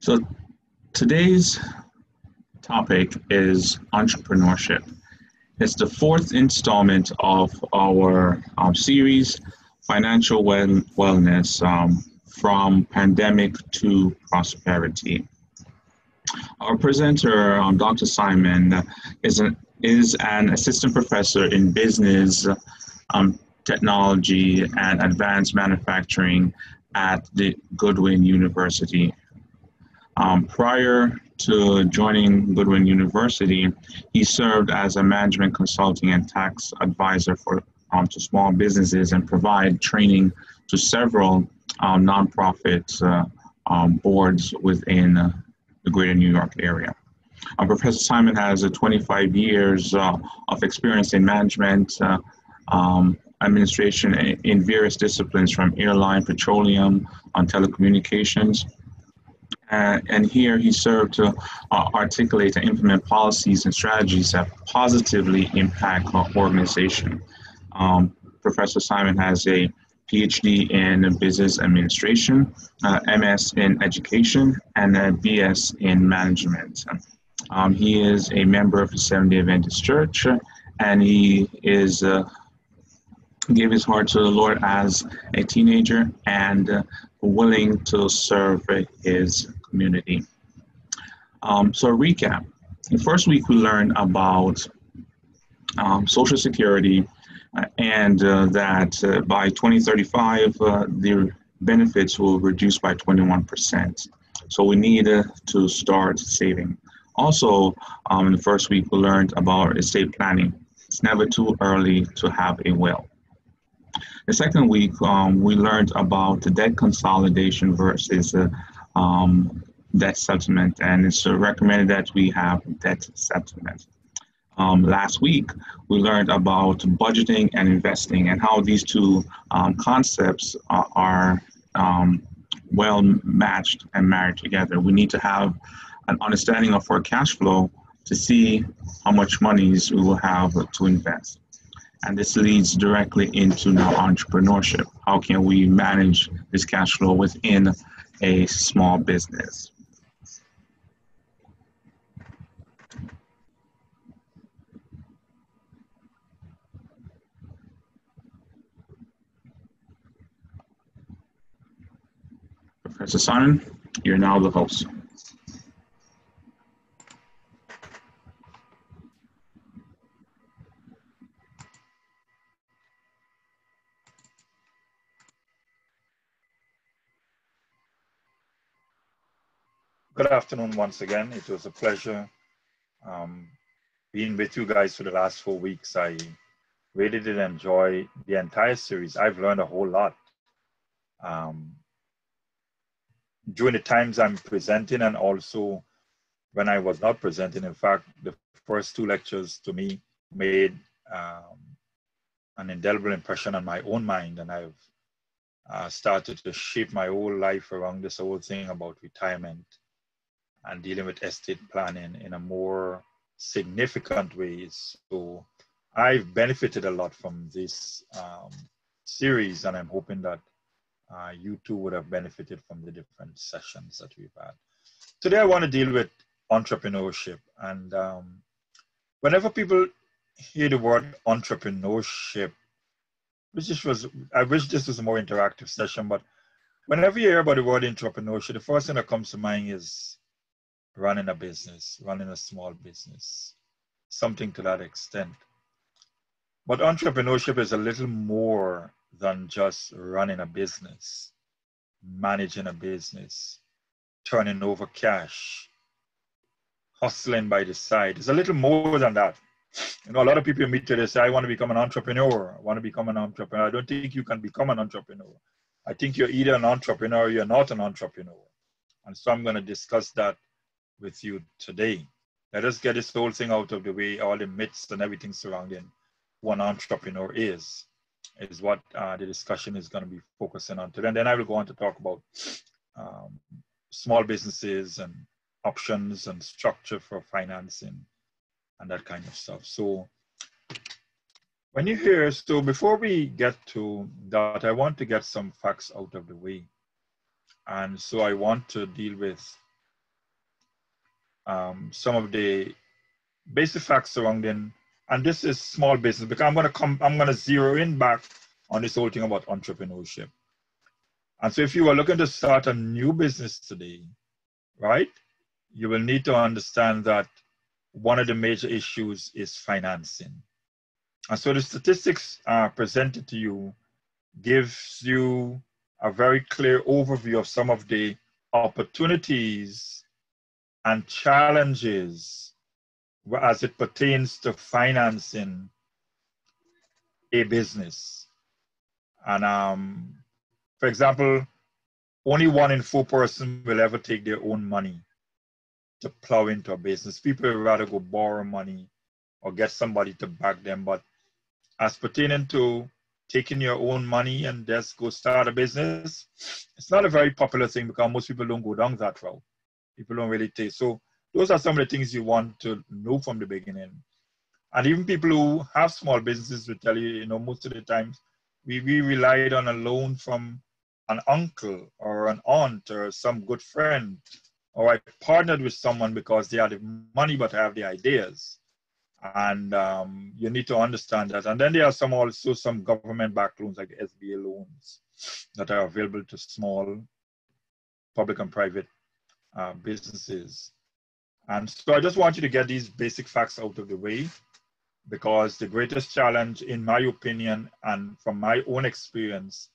So today's topic is entrepreneurship. It's the fourth installment of our series, Financial Wellness from Pandemic to Prosperity. Our presenter, Dr. Simon, is an assistant professor in business, technology, and advanced manufacturing at the Goodwin University. Prior to joining Goodwin University, he served as a management consulting and tax advisor to small businesses and provide training to several nonprofit boards within the greater New York area. Professor Simon has 25 years of experience in management, administration in various disciplines from airline, petroleum, on telecommunications. And here he served to articulate and implement policies and strategies that positively impact our organization. Professor Simon has a PhD in business administration, MS in education, and a BS in management. He is a member of the Seventh-day Adventist Church, and he gave his heart to the Lord as a teenager and willing to serve his community. So recap. The first week we learned about Social Security and that by 2035 the benefits will reduce by 21%. So we need to start saving. Also, in the first week we learned about estate planning. It's never too early to have a will. The second week, we learned about the debt consolidation versus debt settlement, and it's recommended that we have debt settlement. Last week, we learned about budgeting and investing and how these two concepts are well matched and married together. We need to have an understanding of our cash flow to see how much monies we will have to invest. And this leads directly into now entrepreneurship. How can we manage this cash flow within a small business? Professor Simon, you're now the host. Good afternoon once again. It was a pleasure being with you guys for the last 4 weeks. I really did enjoy the entire series. I've learned a whole lot. During the times I'm presenting and also when I was not presenting. In fact, the first 2 lectures to me made an indelible impression on my own mind, and I've started to shape my whole life around this whole thing about retirement and dealing with estate planning in a more significant way. So I've benefited a lot from this series, and I'm hoping that you too would have benefited from the different sessions that we've had. Today I want to deal with entrepreneurship, and whenever people hear the word entrepreneurship, I wish this was a more interactive session, but whenever you hear about the word entrepreneurship, the first thing that comes to mind is running a business, running a small business, something to that extent. But entrepreneurship is a little more than just running a business, managing a business, turning over cash, hustling by the side. It's a little more than that. You know, a lot of people meet today say, I want to become an entrepreneur. I want to become an entrepreneur. I don't think you can become an entrepreneur. I think you're either an entrepreneur or you're not an entrepreneur. And so I'm going to discuss that with you today. Let us get this whole thing out of the way, all the myths and everything surrounding who an entrepreneur is what the discussion is going to be focusing on today. And then I will go on to talk about small businesses and options and structure for financing and that kind of stuff. So when you hear, so before we get to that, I want to get some facts out of the way. And so I want to deal with some of the basic facts surrounding, and this is small business, because I'm gonna zero in back on this whole thing about entrepreneurship. And so if you are looking to start a new business today, right, you will need to understand that one of the major issues is financing. And so the statistics presented to you gives you a very clear overview of some of the opportunities and challenges as it pertains to financing a business. And for example, only 1 in 4 persons will ever take their own money to plow into a business. People would rather go borrow money or get somebody to back them. But as pertaining to taking your own money and just go start a business, it's not a very popular thing because most people don't go down that route. People don't really take. So those are some of the things you want to know from the beginning. And even people who have small businesses will tell you, most of the times we relied on a loan from an uncle or an aunt or some good friend, or I partnered with someone because they had the money but have the ideas. And you need to understand that. And then there are also some government-backed loans like SBA loans that are available to small public and private businesses. And so I just want you to get these basic facts out of the way, because the greatest challenge, in my opinion, and from my own experience,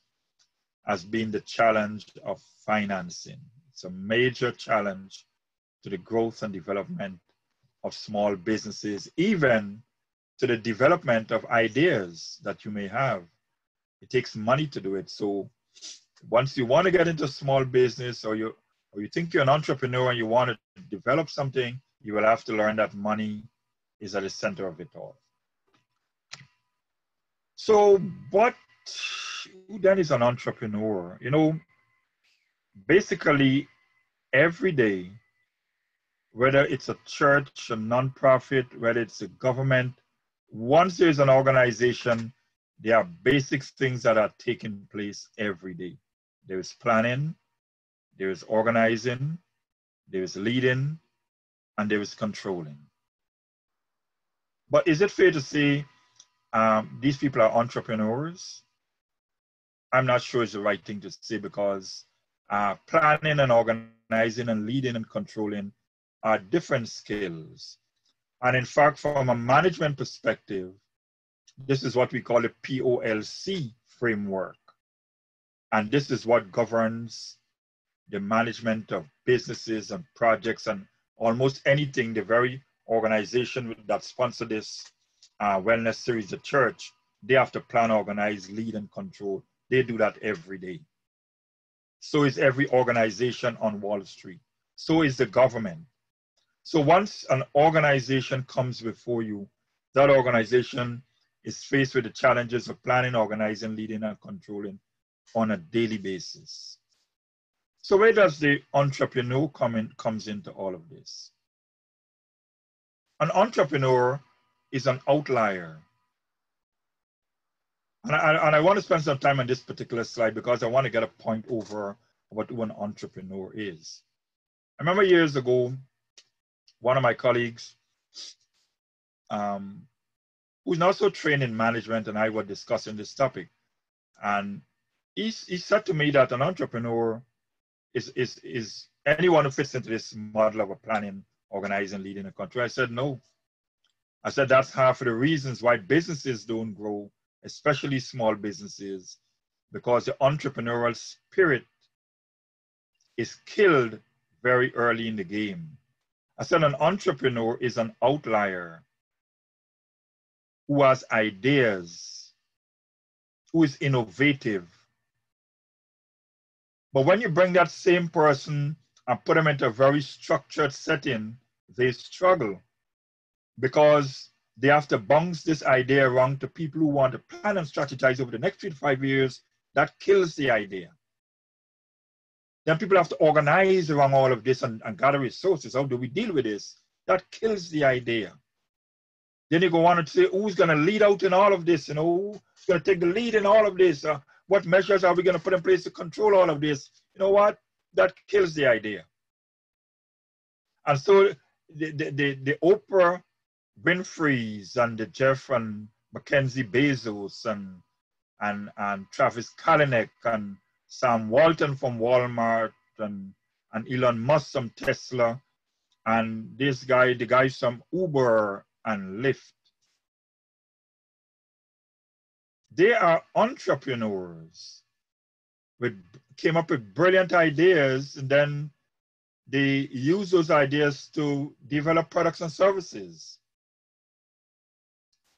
has been the challenge of financing. It's a major challenge to the growth and development of small businesses, even to the development of ideas that you may have. It takes money to do it. So once you want to get into small business, or you think you're an entrepreneur and you want to develop something, you will have to learn that money is at the center of it all. So who then is an entrepreneur? Basically every day, whether it's a church, a nonprofit, whether it's a government, once there's an organization, there are basic things that are taking place every day. There is planning, there is organizing, there is leading, and there is controlling. But is it fair to say these people are entrepreneurs? I'm not sure it's the right thing to say, because planning and organizing and leading and controlling are different skills. And in fact, from a management perspective, this is what we call a POLC framework. And this is what governs the management of businesses and projects and almost anything. The very organization that sponsor this wellness series, the church, they have to plan, organize, lead, and control. They do that every day. So is every organization on Wall Street. So is the government. So once an organization comes before you, that organization is faced with the challenges of planning, organizing, leading, and controlling on a daily basis. So where does the entrepreneur comes into all of this? An entrepreneur is an outlier. And I want to spend some time on this particular slide because I want to get a point over what an entrepreneur is. I remember years ago, one of my colleagues, who's also trained in management, and I were discussing this topic. And he said to me that an entrepreneur is anyone who fits into this model of a planning, organizing, leading, and control. I said, no. I said, that's half of the reasons why businesses don't grow, especially small businesses, because the entrepreneurial spirit is killed very early in the game. I said an entrepreneur is an outlier who has ideas, who is innovative. But when you bring that same person and put them into a very structured setting, they struggle because they have to bounce this idea around to people who want to plan and strategize over the next 3 to 5 years. That kills the idea. Then people have to organize around all of this and gather resources. How do we deal with this? That kills the idea. Then you go on and say, who's going to lead out in all of this? Who's going to take the lead in all of this? What measures are we going to put in place to control all of this? You know what? That kills the idea. And so the Oprah Winfrey's and the Jeff and Mackenzie Bezos and Travis Kalanick and Sam Walton from Walmart and Elon Musk from Tesla and this guy, the guys from Uber and Lyft. They are entrepreneurs came up with brilliant ideas, and then they use those ideas to develop products and services.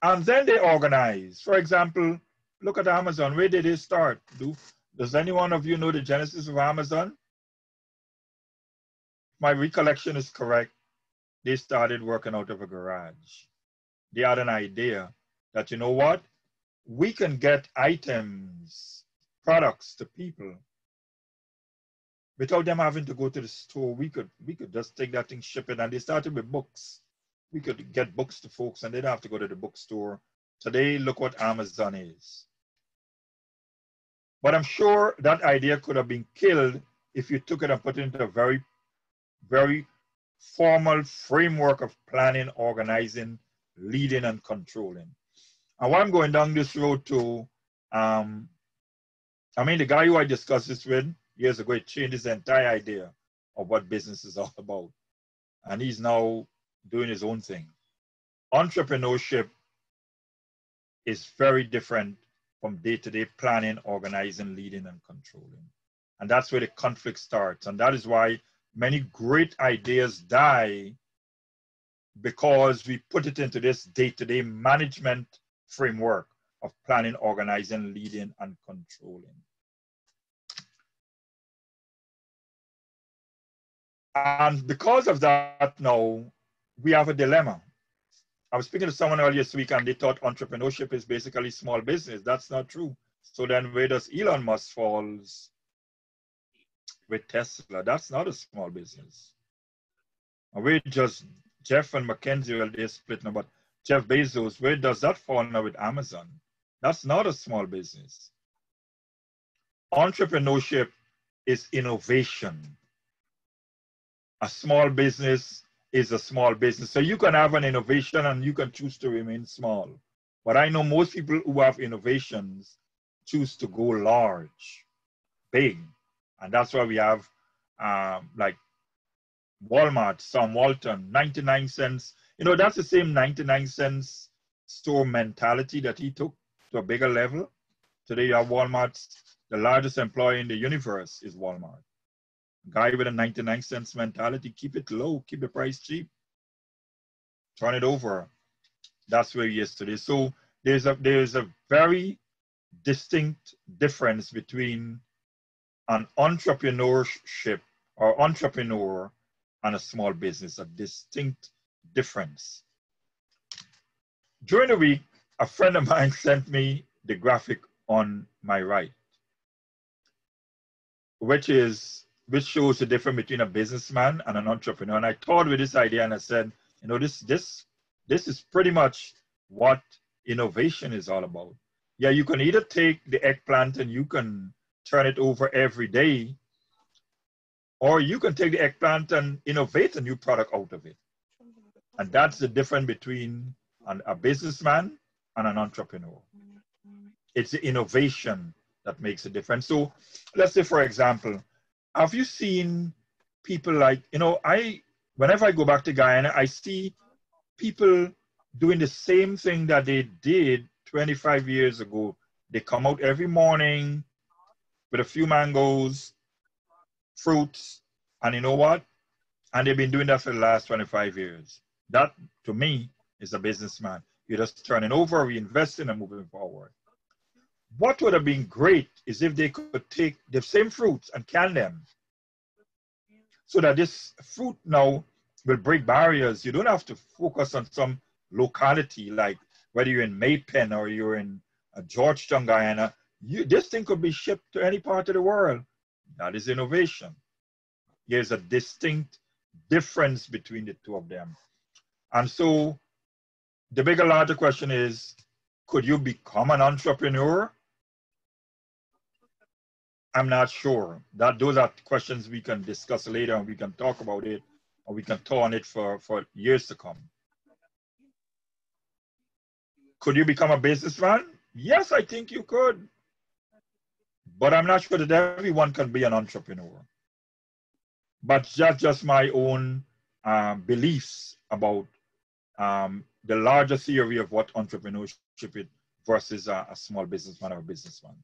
And then they organize. For example, look at Amazon. Where did they start? Does any one of you know the genesis of Amazon? My recollection is correct. They started working out of a garage. They had an idea that, you know what? We can get items, products to people without them having to go to the store. We could just take that thing, ship it, and they started with books. We could get books to folks and they don't have to go to the bookstore. Today, look what Amazon is. But I'm sure that idea could have been killed if you took it and put it into a very, very formal framework of planning, organizing, leading, and controlling. And why I'm going down this road to, the guy who I discussed this with years ago, it changed his entire idea of what business is all about. And he's now doing his own thing. Entrepreneurship is very different from day-to-day planning, organizing, leading, and controlling. And that's where the conflict starts. And that is why many great ideas die, because we put it into this day-to-day management framework of planning, organizing, leading, and controlling. And because of that now, we have a dilemma. I was speaking to someone earlier this week and they thought entrepreneurship is basically small business. That's not true. So then where does Elon Musk falls with Tesla? That's not a small business. And where just Jeff and Mackenzie, well, they're split now, but Jeff Bezos, where does that fall now with Amazon? That's not a small business. Entrepreneurship is innovation. A small business is a small business. So you can have an innovation and you can choose to remain small. But I know most people who have innovations choose to go large, big. And that's why we have like Walmart, Sam Walton, 99 cents. You know, that's the same 99 cents store mentality that he took to a bigger level. Today you have Walmart, the largest employer in the universe is Walmart. Guy with a 99 cents mentality, keep it low, keep the price cheap, turn it over. That's where he is today. So there's a very distinct difference between an entrepreneurship or entrepreneur and a small business, a distinct difference. During the week, a friend of mine sent me the graphic on my right, which shows the difference between a businessman and an entrepreneur. And I thought with this idea and I said, you know, this is pretty much what innovation is all about. Yeah, you can either take the eggplant and you can turn it over every day, or you can take the eggplant and innovate a new product out of it. And that's the difference between a businessman and an entrepreneur. It's the innovation that makes a difference. So let's say, for example, have you seen people like, you know, whenever I go back to Guyana, I see people doing the same thing that they did 25 years ago. They come out every morning with a few mangoes, fruits, and you know what? And they've been doing that for the last 25 years. That, to me, is a businessman. You're just turning over, reinvesting, and moving forward. What would have been great is if they could take the same fruits and can them, so that this fruit now will break barriers. You don't have to focus on some locality, like whether you're in Maypen or you're in Georgetown, Guyana. This thing could be shipped to any part of the world. That is innovation. There's a distinct difference between the two of them. And so the bigger, larger question is, could you become an entrepreneur? I'm not sure. Those are questions we can discuss later and we can talk about it or we can tour on it for years to come. Could you become a businessman? Yes, I think you could. But I'm not sure that everyone can be an entrepreneur. But that's just my own beliefs about the larger theory of what entrepreneurship is versus a small businessman or a businessman.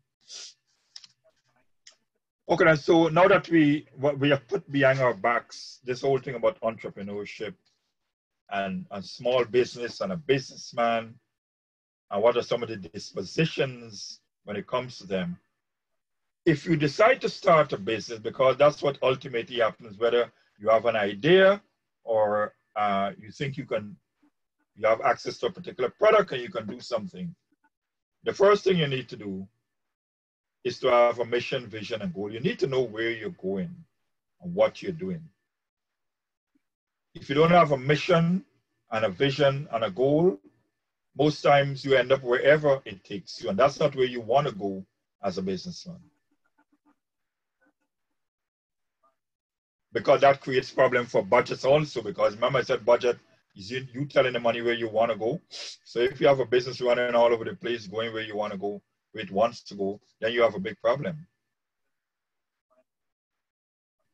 Okay, so now that we have put behind our backs this whole thing about entrepreneurship and small business and a businessman, and what are some of the dispositions when it comes to them. If you decide to start a business, because that's what ultimately happens, whether you have an idea or you think you have access to a particular product and you can do something. The first thing you need to do is to have a mission, vision, and goal. You need to know where you're going and what you're doing. If you don't have a mission and a vision and a goal, most times you end up wherever it takes you, and that's not where you want to go as a businessman. Because that creates problem for budgets also, because remember I said budget is you telling the money where you want to go. So if you have a business running all over the place, going where you want to go, where it wants to go, then you have a big problem.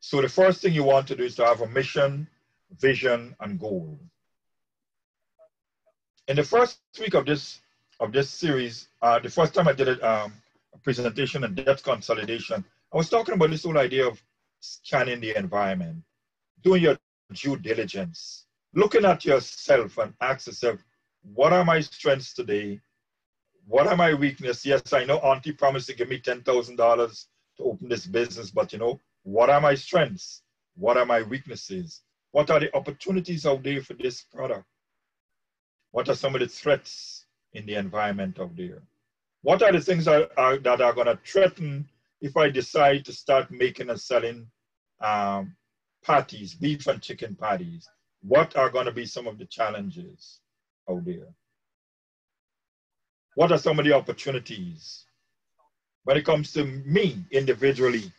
So the first thing you want to do is to have a mission, vision, and goal. In the first week of this series, the first time I did a presentation on debt consolidation, I was talking about this whole idea of scanning the environment, doing your due diligence, looking at yourself and ask yourself, what are my strengths today? What are my weaknesses? Yes, I know Auntie promised to give me $10,000 to open this business, but what are my strengths? What are my weaknesses? What are the opportunities out there for this product? What are some of the threats in the environment out there? What are the things that are going to threaten if I decide to start making and selling patties, beef and chicken patties? What are going to be some of the challenges out there? What are some of the opportunities? When it comes to me individually,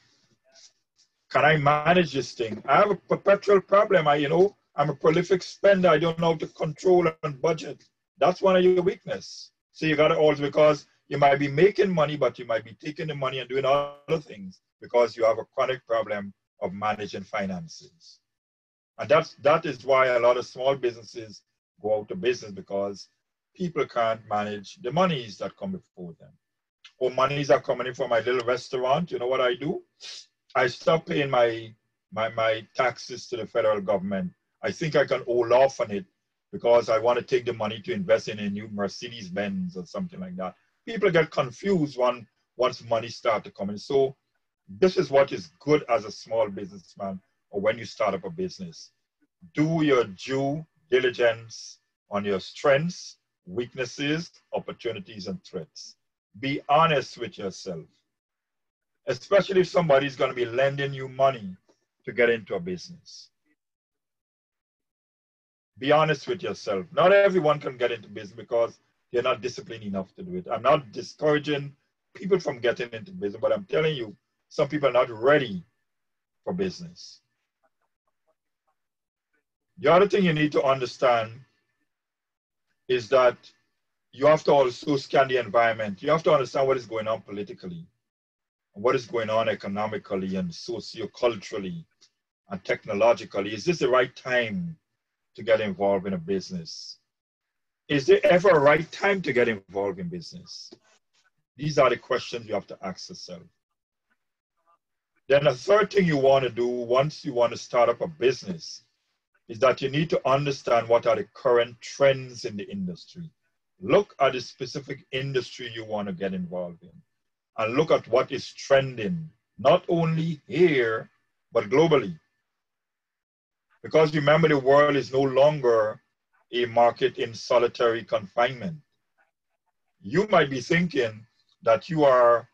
can I manage this thing? I have a perpetual problem. I'm a prolific spender. I don't know how to control and budget. That's one of your weaknesses. So you got to always, because you might be making money, but you might be taking the money and doing other things because you have a chronic problem of managing finances. And that is why a lot of small businesses go out of business, because people can't manage the monies that come before them. Or monies are coming in from my little restaurant. You know what I do? I stop paying my taxes to the federal government. I think I can hold off on it because I want to take the money to invest in a new Mercedes-Benz or something like that. People get confused once money starts to come in. So this is what is good as a small businessman or when you start up a business. Do your due diligence on your strengths, weaknesses, opportunities, and threats. Be honest with yourself, especially if somebody's going to be lending you money to get into a business. Be honest with yourself. Not everyone can get into business because they're not disciplined enough to do it. I'm not discouraging people from getting into business, but I'm telling you, some people are not ready for business. The other thing you need to understand is that you have to also scan the environment. You have to understand what is going on politically, what is going on economically and socioculturally and technologically. Is this the right time to get involved in a business? Is there ever a right time to get involved in business? These are the questions you have to ask yourself. Then the third thing you want to do once you want to start up a business is that you need to understand what are the current trends in the industry. Look at the specific industry you want to get involved in and look at what is trending, not only here, but globally. Because remember, the world is no longer a market in solitary confinement. You might be thinking that you are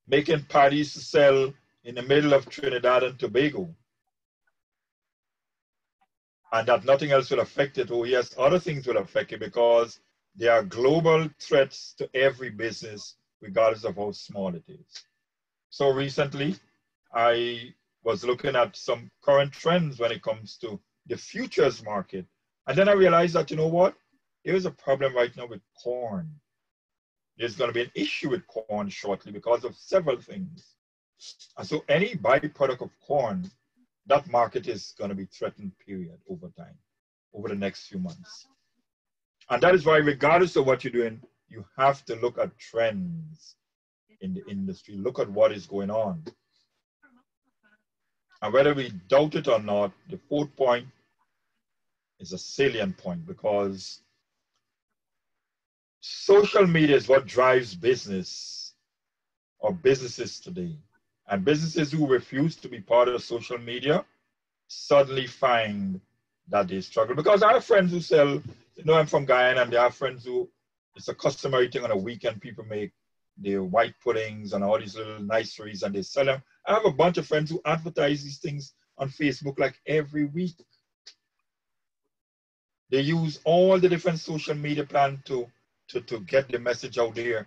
making patties to sell in the middle of Trinidad and Tobago, and that nothing else will affect it. Oh yes, other things will affect it because there are global threats to every business, regardless of how small it is. So recently, I was looking at some current trends when it comes to the futures market. And then I realized that, you know what? There is a problem right now with corn. There's going to be an issue with corn shortly because of several things. And so any byproduct of corn, that market is going to be threatened, period, over time, over the next few months. And that is why, regardless of what you're doing, you have to look at trends in the industry, look at what is going on. And whether we doubt it or not, the fourth point is a salient point, because social media is what drives business or businesses today. And businesses who refuse to be part of social media suddenly find that they struggle. Because I have friends who sell, you know, I'm from Guyana, and they have friends who, it's a customary thing on a weekend, people make their white puddings and all these little niceries and they sell them. I have a bunch of friends who advertise these things on Facebook like every week. They use all the different social media plans to get the message out there.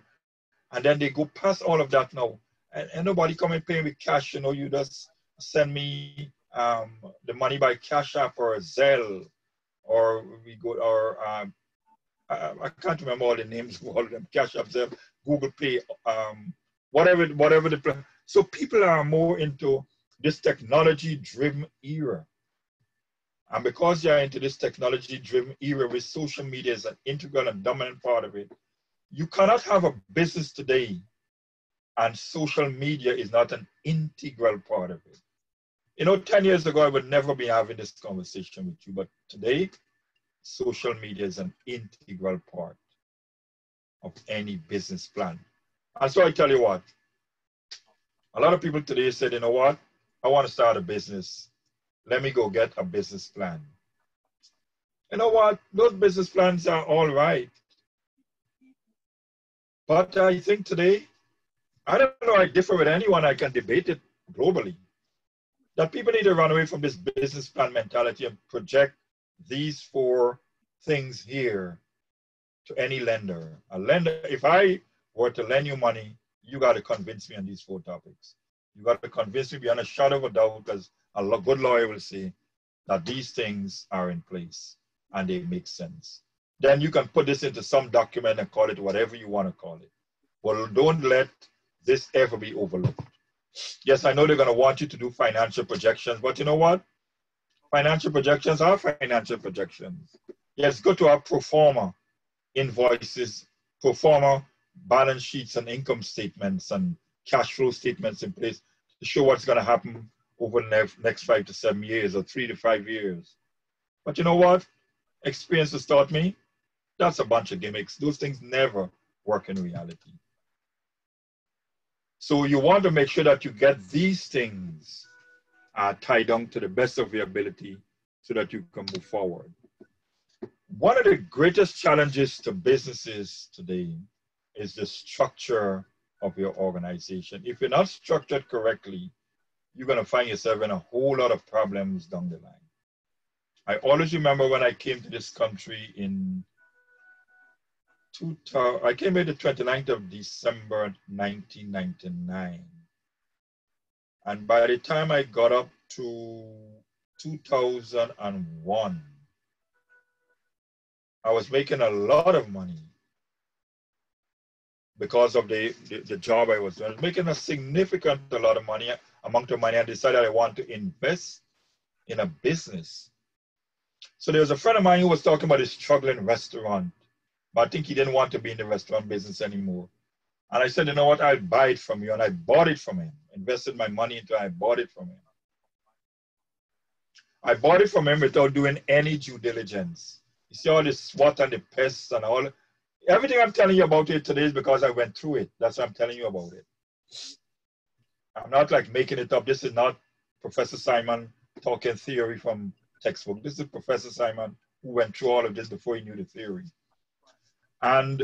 And then they go past all of that now. And nobody come and pay with cash. You know, you just send me the money by Cash App or Zelle, or we go, or I can't remember all the names of all of them, Cash App, Zelle, Google Pay, whatever the, so people are more into this technology-driven era. And because you're into this technology-driven era with social media as an integral and dominant part of it, you cannot have a business today and social media is not an integral part of it. You know, 10 years ago, I would never be having this conversation with you, but today, social media is an integral part of any business plan. And so I tell you what, a lot of people today said, you know what, I want to start a business. Let me go get a business plan. You know what, those business plans are all right. But I think today, I don't know, I differ with anyone, I can debate it globally, that people need to run away from this business plan mentality and project these 4 things here to any lender. A lender, if I were to lend you money, you got to convince me on these 4 topics. You got to convince me beyond a shadow of a doubt, because a good lawyer will say that these things are in place and they make sense. Then you can put this into some document and call it whatever you want to call it. Well, don't let this ever be overlooked. Yes, I know they're going to want you to do financial projections, but you know what? Financial projections are financial projections. Yes, go to our pro forma invoices, pro forma balance sheets and income statements and cash flow statements in place to show what's going to happen over the next 5 to 7 years or 3 to 5 years. But you know what? Experience has taught me that's a bunch of gimmicks. Those things never work in reality. So you want to make sure that you get these things tied down to the best of your ability so that you can move forward. One of the greatest challenges to businesses today is the structure of your organization. If you're not structured correctly, you're going to find yourself in a whole lot of problems down the line. I always remember when I came to this country in 2000, I came here the 29th of December 1999. And by the time I got up to 2001, I was making a lot of money because of the job I was doing. I was making a significant amount of money. I decided I want to invest in a business. So there was a friend of mine who was talking about his struggling restaurant, but I think he didn't want to be in the restaurant business anymore. And I said, you know what, I'll buy it from you. And I bought it from him, invested my money into it, I bought it from him. I bought it from him without doing any due diligence. You see all this SWOT and the pests and all. Everything I'm telling you about it today is because I went through it. That's why I'm telling you about it. I'm not like making it up. This is not Professor Simon talking theory from textbook. This is Professor Simon who went through all of this before he knew the theory. And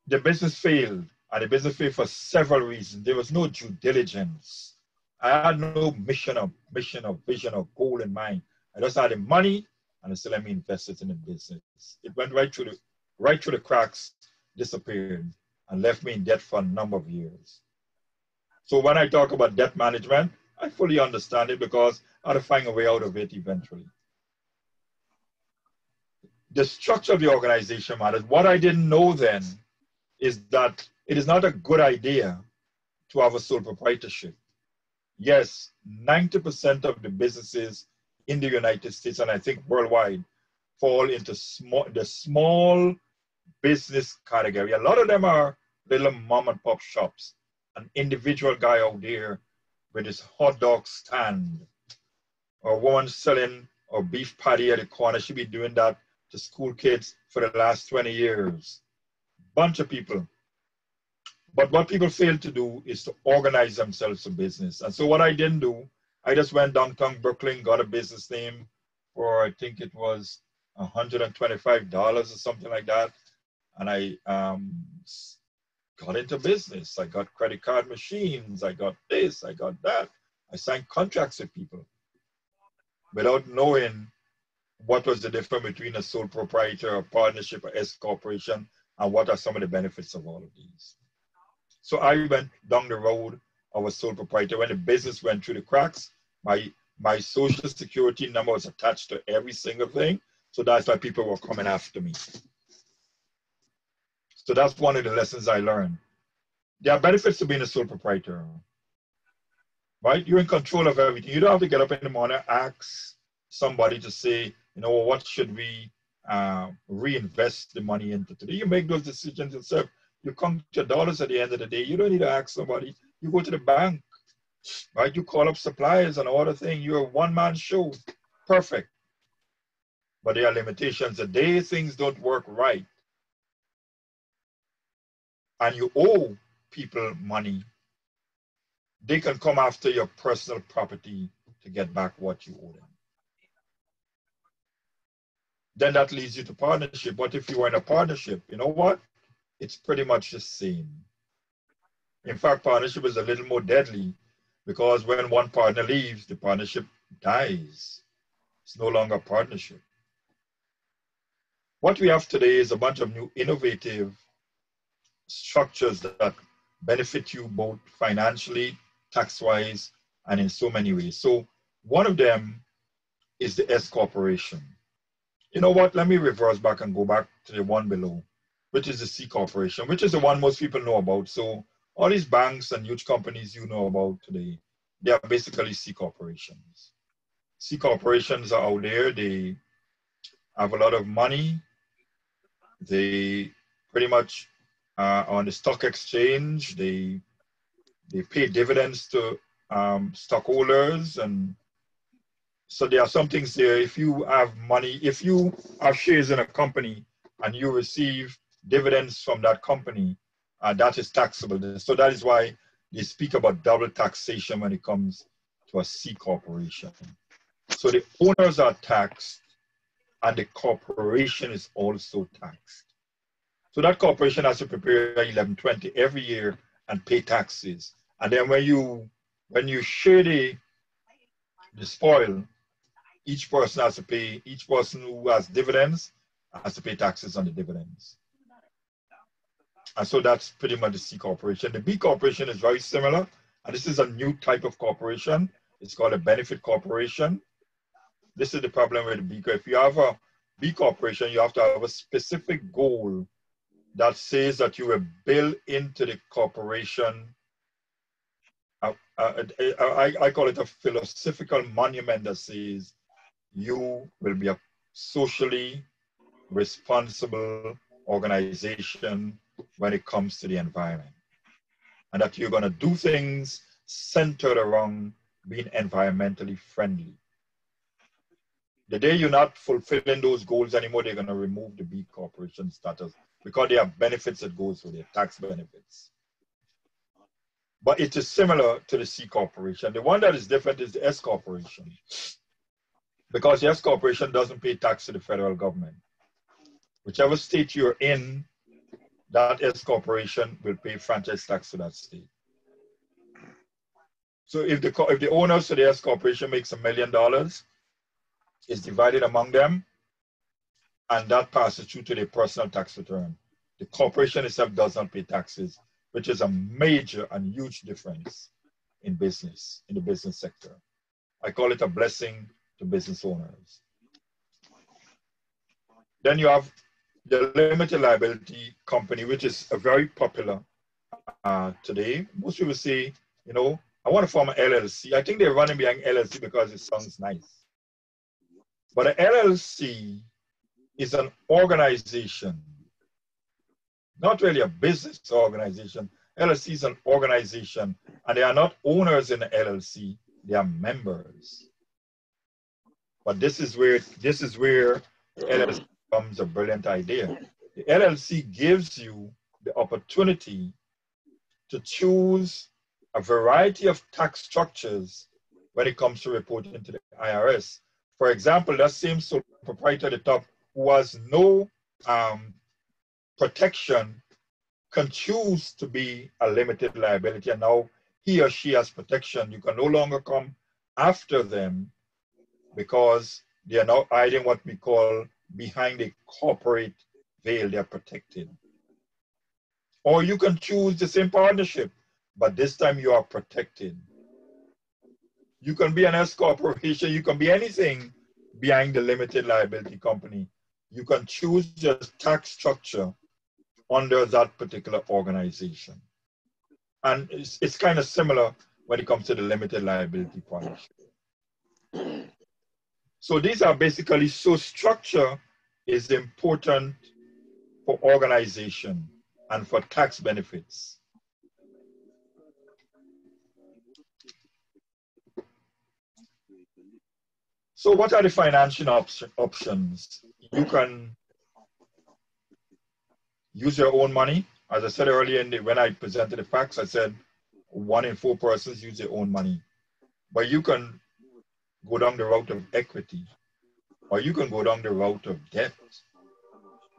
the business failed. And the business failed for several reasons. There was no due diligence. I had no mission or vision or goal in mind. I just had the money and I said, let me invest it in the business. It went right through the cracks, disappeared, and left me in debt for a number of years. So when I talk about debt management, I fully understand it because I had to find a way out of it eventually. The structure of the organization matters. What I didn't know then is that it is not a good idea to have a sole proprietorship. Yes, 90% of the businesses in the United States, and I think worldwide, fall into the small business category. A lot of them are little mom and pop shops. An individual guy out there with his hot dog stand, or a woman selling a beef patty at the corner. She be doing that to school kids for the last 20 years. Bunch of people. But what people fail to do is to organize themselves for business. And so what I didn't do, I just went downtown Brooklyn, got a business name for, I think it was $125 or something like that. And I got into business. I got credit card machines. I got this, I got that. I signed contracts with people without knowing what was the difference between a sole proprietor, a partnership, a S corporation, and what are some of the benefits of all of these. So I went down the road of a sole proprietor. When the business went through the cracks, my social security number was attached to every single thing. So that's why people were coming after me. So that's one of the lessons I learned. There are benefits to being a sole proprietor, right? You're in control of everything. You don't have to get up in the morning, ask somebody to say, you know, what should we reinvest the money into today? You make those decisions yourself. You count your dollars at the end of the day. You don't need to ask somebody. You go to the bank, right? You call up suppliers and all the thing. You're a one-man show. Perfect. But there are limitations. The day things don't work right and you owe people money, they can come after your personal property to get back what you owe them. Then that leads you to partnership. What if you were in a partnership? You know what? It's pretty much the same. In fact, partnership is a little more deadly because when one partner leaves, the partnership dies. It's no longer a partnership. What we have today is a bunch of new innovative structures that benefit you both financially, tax-wise, and in so many ways. So one of them is the S corporation. You know what? Let me reverse back and go back to the one below, which is the C corporation, which is the one most people know about. So all these banks and huge companies you know about today, they are basically C corporations. C corporations are out there. They have a lot of money. They pretty much on the stock exchange. They pay dividends to stockholders. And so there are some things there. If you have money, if you have shares in a company and you receive dividends from that company, that is taxable. So that is why they speak about double taxation when it comes to a C corporation. So the owners are taxed and the corporation is also taxed. So that corporation has to prepare 1120 every year and pay taxes. And then when you share the spoil, each person has to pay, each person who has dividends has to pay taxes on the dividends. And so that's pretty much the C corporation. The B corporation is very similar. And this is a new type of corporation. It's called a benefit corporation. This is the problem with the B. If you have a B corporation, you have to have a specific goal that says that you will build into the corporation. I call it a philosophical monument that says you will be a socially responsible organization when it comes to the environment. And that you're going to do things centered around being environmentally friendly. The day you're not fulfilling those goals anymore, they're going to remove the B corporation status because they have benefits that goes with it, tax benefits. But it is similar to the C corporation. The one that is different is the S corporation. Because the S corporation doesn't pay tax to the federal government. Whichever state you're in, that S corporation will pay franchise tax to that state. So if the owners of the S corporation makes $1 million, it's divided among them, and that passes through to their personal tax return. The corporation itself does not pay taxes, which is a major and huge difference. in business, in the business sector. I call it a blessing to business owners. Then you have the limited liability company, which is a very popular today. Most people say, you know, I want to form an LLC. I think they're running behind LLC because it sounds nice. But an LLC is an organization, not really a business organization. LLC is an organization, and they are not owners in the LLC, they are members. But this is where the LLC becomes a brilliant idea. The LLC gives you the opportunity to choose a variety of tax structures when it comes to reporting to the IRS. For example, that same sole proprietor at the top who has no protection can choose to be a limited liability, and now he or she has protection. You can no longer come after them because they are now hiding what we call behind a corporate veil. They are protected. Or you can choose the same partnership, but this time you are protected. You can be an S corporation, you can be anything behind the limited liability company. You can choose your tax structure under that particular organization. And it's kind of similar when it comes to the limited liability partnership. So these are basically, so structure is important for organization and for tax benefits. So what are the financial options? You can use your own money. As I said earlier, when I presented the facts, I said 1 in 4 persons use their own money. But you can go down the route of equity, or you can go down the route of debt.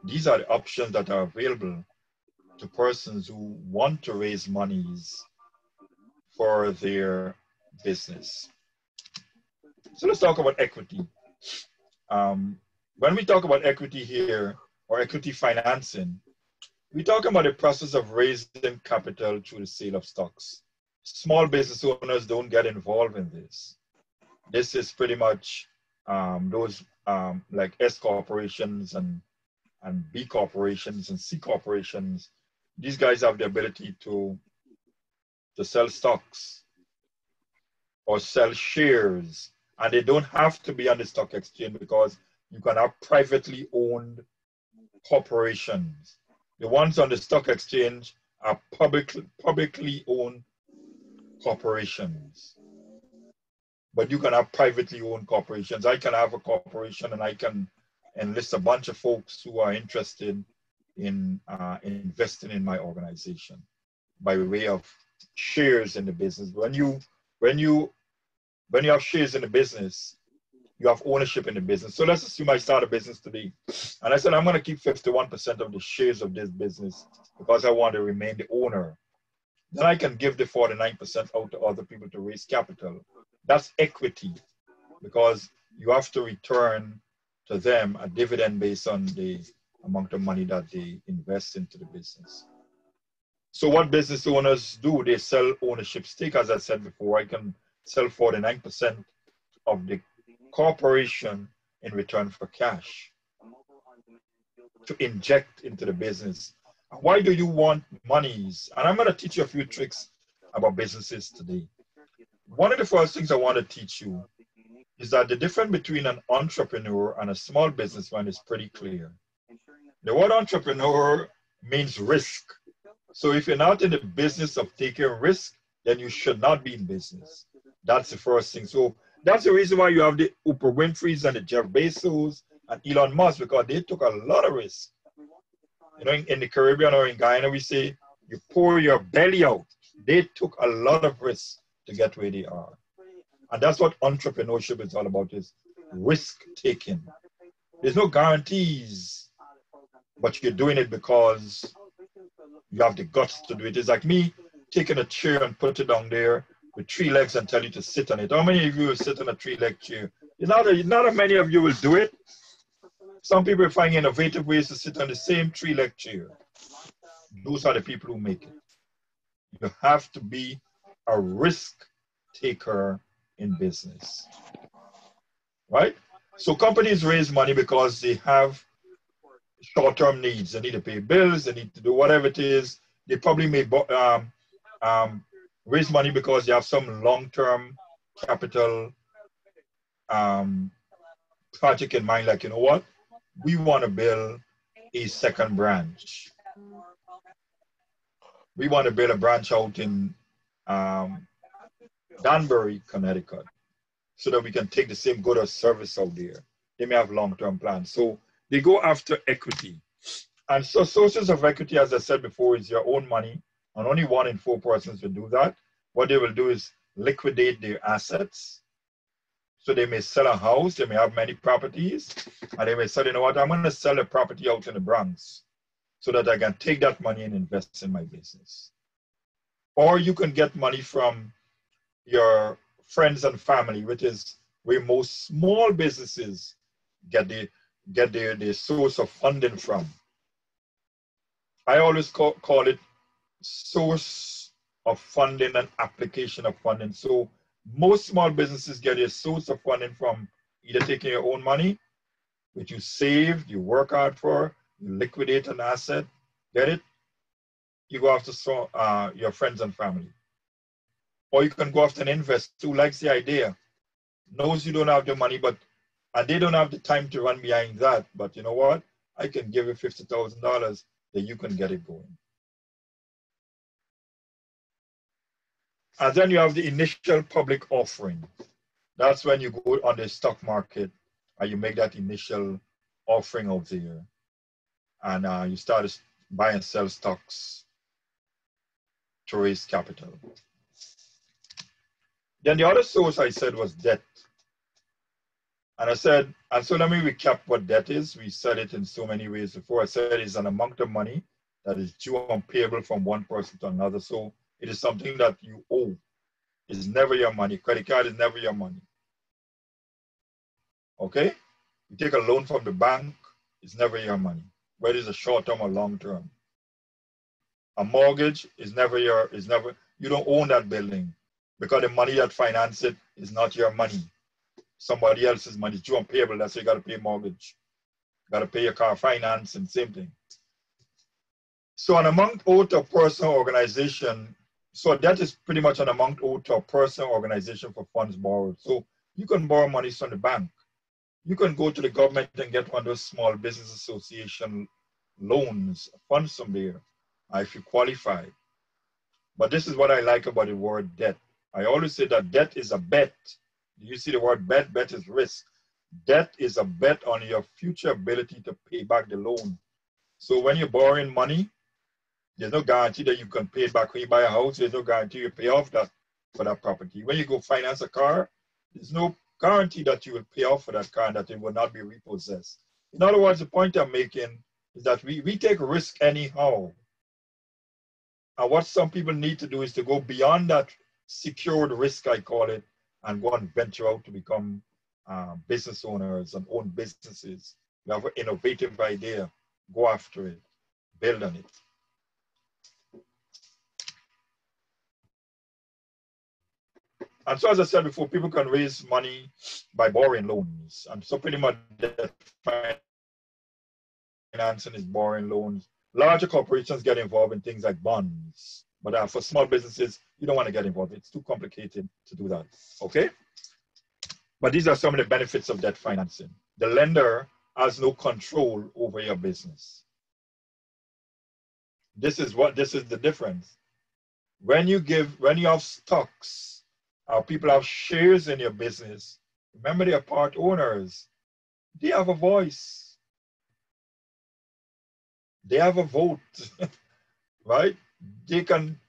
These are the options that are available to persons who want to raise monies for their business. So let's talk about equity. When we talk about equity here, or equity financing, we talk about the process of raising capital through the sale of stocks. Small business owners don't get involved in this. This is pretty much those like S corporations and B corporations and C corporations. These guys have the ability to sell stocks or sell shares, and they don't have to be on the stock exchange because you can have privately owned corporations. The ones on the stock exchange are publicly owned corporations. But you can have privately owned corporations. I can have a corporation and I can enlist a bunch of folks who are interested in investing in my organization by way of shares in the business. When you have shares in the business, you have ownership in the business. So let's assume I start a business today. And I said, I'm going to keep 51% of the shares of this business because I want to remain the owner. Then I can give the 49% out to other people to raise capital. That's equity, because you have to return to them a dividend based on the amount of money that they invest into the business. So what business owners do, they sell ownership stake. As I said before, I can sell 49% of the corporation in return for cash to inject into the business. Why do you want monies? And I'm going to teach you a few tricks about businesses today. One of the first things I want to teach you is that the difference between an entrepreneur and a small businessman is pretty clear. The word entrepreneur means risk. So if you're not in the business of taking risk, then you should not be in business. That's the first thing. So that's the reason why you have the Oprah Winfrey's and the Jeff Bezos and Elon Musk, because they took a lot of risk. You know, in the Caribbean or in Guyana, we say, you pour your belly out. They took a lot of risk to get where they are. And that's what entrepreneurship is all about, is risk taking. There's no guarantees, but you're doing it because you have the guts to do it. It's like me taking a chair and put it down there with 3 legs and tell you to sit on it. How many of you will sit on a 3-leg chair? Not a many of you will do it. Some people find innovative ways to sit on the same 3-leg chair. Those are the people who make it. You have to be a risk taker in business, right? So companies raise money because they have short-term needs. They need to pay bills. They need to do whatever it is. They probably may um, raise money because they have some long-term capital um, project in mind. Like, you know what? We want to build a second branch. We want to build a branch out in um, Danbury, Connecticut, so that we can take the same good or service out there. They may have long-term plans. So they go after equity. And so sources of equity, as I said before, is your own money. And only 1 in 4 persons will do that. What they will do is liquidate their assets. So they may sell a house, they may have many properties, and they may say, you know what, I'm going to sell a property out in the Bronx so that I can take that money and invest in my business. Or you can get money from your friends and family, which is where most small businesses get their source of funding from. I always call it source of funding and application of funding. So most small businesses get a source of funding from either taking your own money, which you saved, you work hard for, you liquidate an asset, get it? You go after your friends and family. Or you can go after an investor who likes the idea, knows you don't have the money, and they don't have the time to run behind that. But you know what? I can give you $50,000 that you can get it going. And then you have the initial public offering. That's when you go on the stock market and you make that initial offering out there. And you start to buy and sell stocks to raise capital. Then the other source I said was debt. And so let me recap what debt is. We said it in so many ways before. I said it's an amount of money that is due and payable from one person to another. So it is something that you owe. It's never your money. Credit card is never your money. Okay? You take a loan from the bank, it's never your money, whether it's a short-term or long-term. A mortgage is never you don't own that building because the money that finances it is not your money. Somebody else's money. It's due and payable. That's why you got to pay mortgage. You got to pay your car finance and same thing. So an amount owed to a person or organization, so that is pretty much an amount owed to a person or organization for funds borrowed. So you can borrow money from the bank. You can go to the government and get one of those small business association loans, funds from there, if you qualify. But this is what I like about the word debt. I always say that debt is a bet. You see the word bet? Bet is risk. Debt is a bet on your future ability to pay back the loan. So when you're borrowing money, there's no guarantee that you can pay it back. When you buy a house, there's no guarantee you pay off that for that property. When you go finance a car, there's no guarantee that you will pay off for that car and that it will not be repossessed. In other words, the point I'm making is that we take risk anyhow. And what some people need to do is to go beyond that secured risk, I call it, and go and venture out to become business owners and own businesses. You have an innovative idea, go after it, build on it. And so, as I said before, people can raise money by borrowing loans. And so pretty much debt financing is borrowing loans. Larger corporations get involved in things like bonds. But for small businesses, you don't want to get involved. It's too complicated to do that, okay? But these are some of the benefits of debt financing. The lender has no control over your business. This is the difference. When you have stocks, people have shares in your business, remember they are part owners. They have a voice. They have a vote, right? They can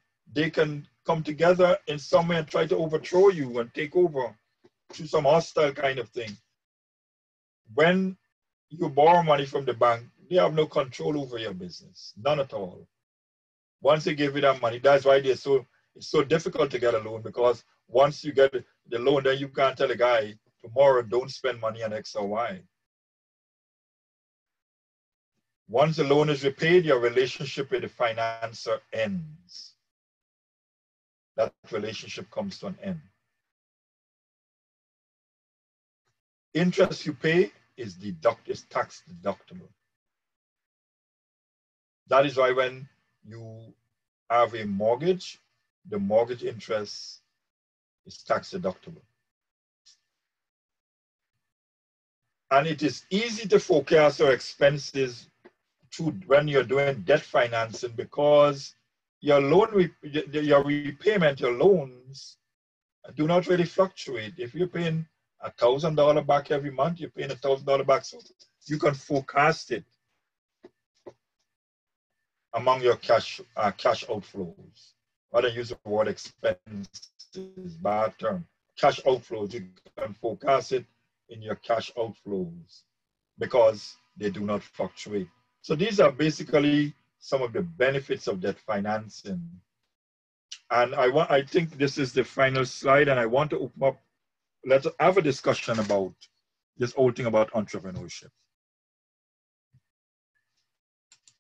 come together in some way and try to overthrow you and take over through some hostile kind of thing. When you borrow money from the bank, they have no control over your business, none at all. Once they give you that money, that's why it's so difficult to get a loan, because once you get the loan, then you can't tell a guy tomorrow, don't spend money on X or Y. Once the loan is repaid, your relationship with the financer ends. That relationship comes to an end. interest you pay is tax deductible. That is why when you have a mortgage, the mortgage interest is tax deductible. And it is easy to forecast your expenses when you're doing debt financing, because your repayment, your loans do not really fluctuate. If you're paying $1,000 back every month, you're paying $1,000 back. So you can forecast it among your cash outflows. Rather than use the word expenses, bad term. Cash outflows, you can forecast it in your cash outflows because they do not fluctuate. So these are basically some of the benefits of debt financing. And I think this is the final slide, and I want to open up, let's have a discussion about this whole thing about entrepreneurship.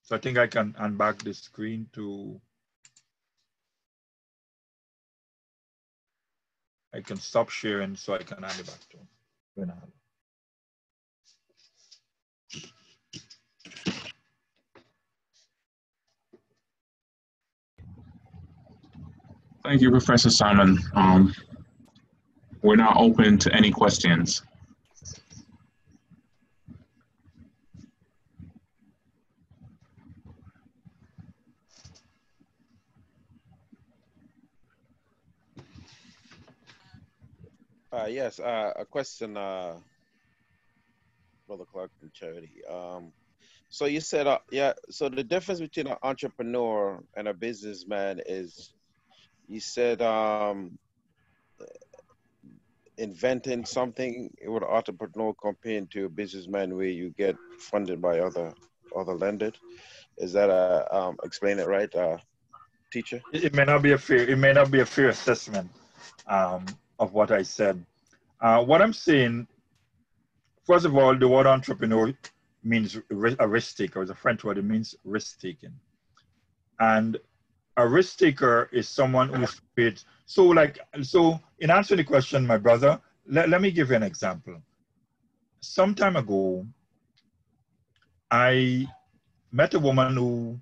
So I think I can unback the screen to, I can stop sharing so I can hand it back to Renata. Thank you, Professor Simon. We're now open to any questions. Yes, a question, Brother Clark and Charity. So you said, yeah, so the difference between an entrepreneur and a businessman is, you said inventing something with an entrepreneur compared to a businessman where you get funded by other lenders. Is that explain it right, teacher? It may not be a fair assessment of what I said. What I'm saying, first of all, the word entrepreneur means a risk taker. It's a French word. It means risk taking. And a risk taker is someone who's paid. So in answering the question, my brother, let me give you an example. Some time ago, I met a woman who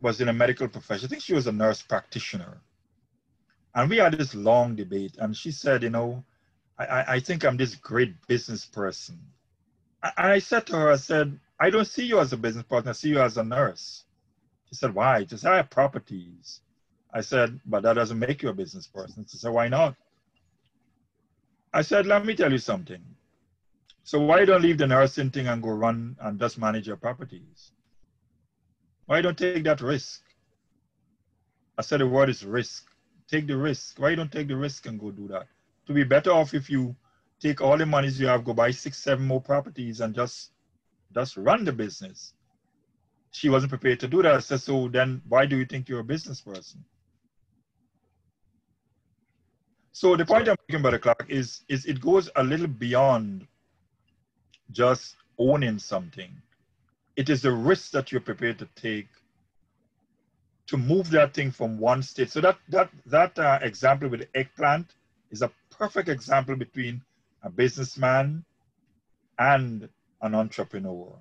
was in a medical profession. I think she was a nurse practitioner. And we had this long debate. And she said, you know, I think I'm this great business person. And I said to her, I said, I don't see you as a business person. I see you as a nurse. She said, why? She said, I have properties. I said, but that doesn't make you a business person. She said, why not? I said, let me tell you something. So why don't leave the nursing thing and go run and just manage your properties? Why don't take that risk? I said the word is risk. Take the risk. Why don't take the risk and go do that? To be better off if you take all the monies you have, go buy 6, 7 more properties and just run the business. She wasn't prepared to do that. I said, so then why do you think you're a business person? So the point I'm making, Brother Clark, is it goes a little beyond just owning something. It is the risk that you're prepared to take to move that thing from one state. So that example with the eggplant is a perfect example between a businessman and an entrepreneur.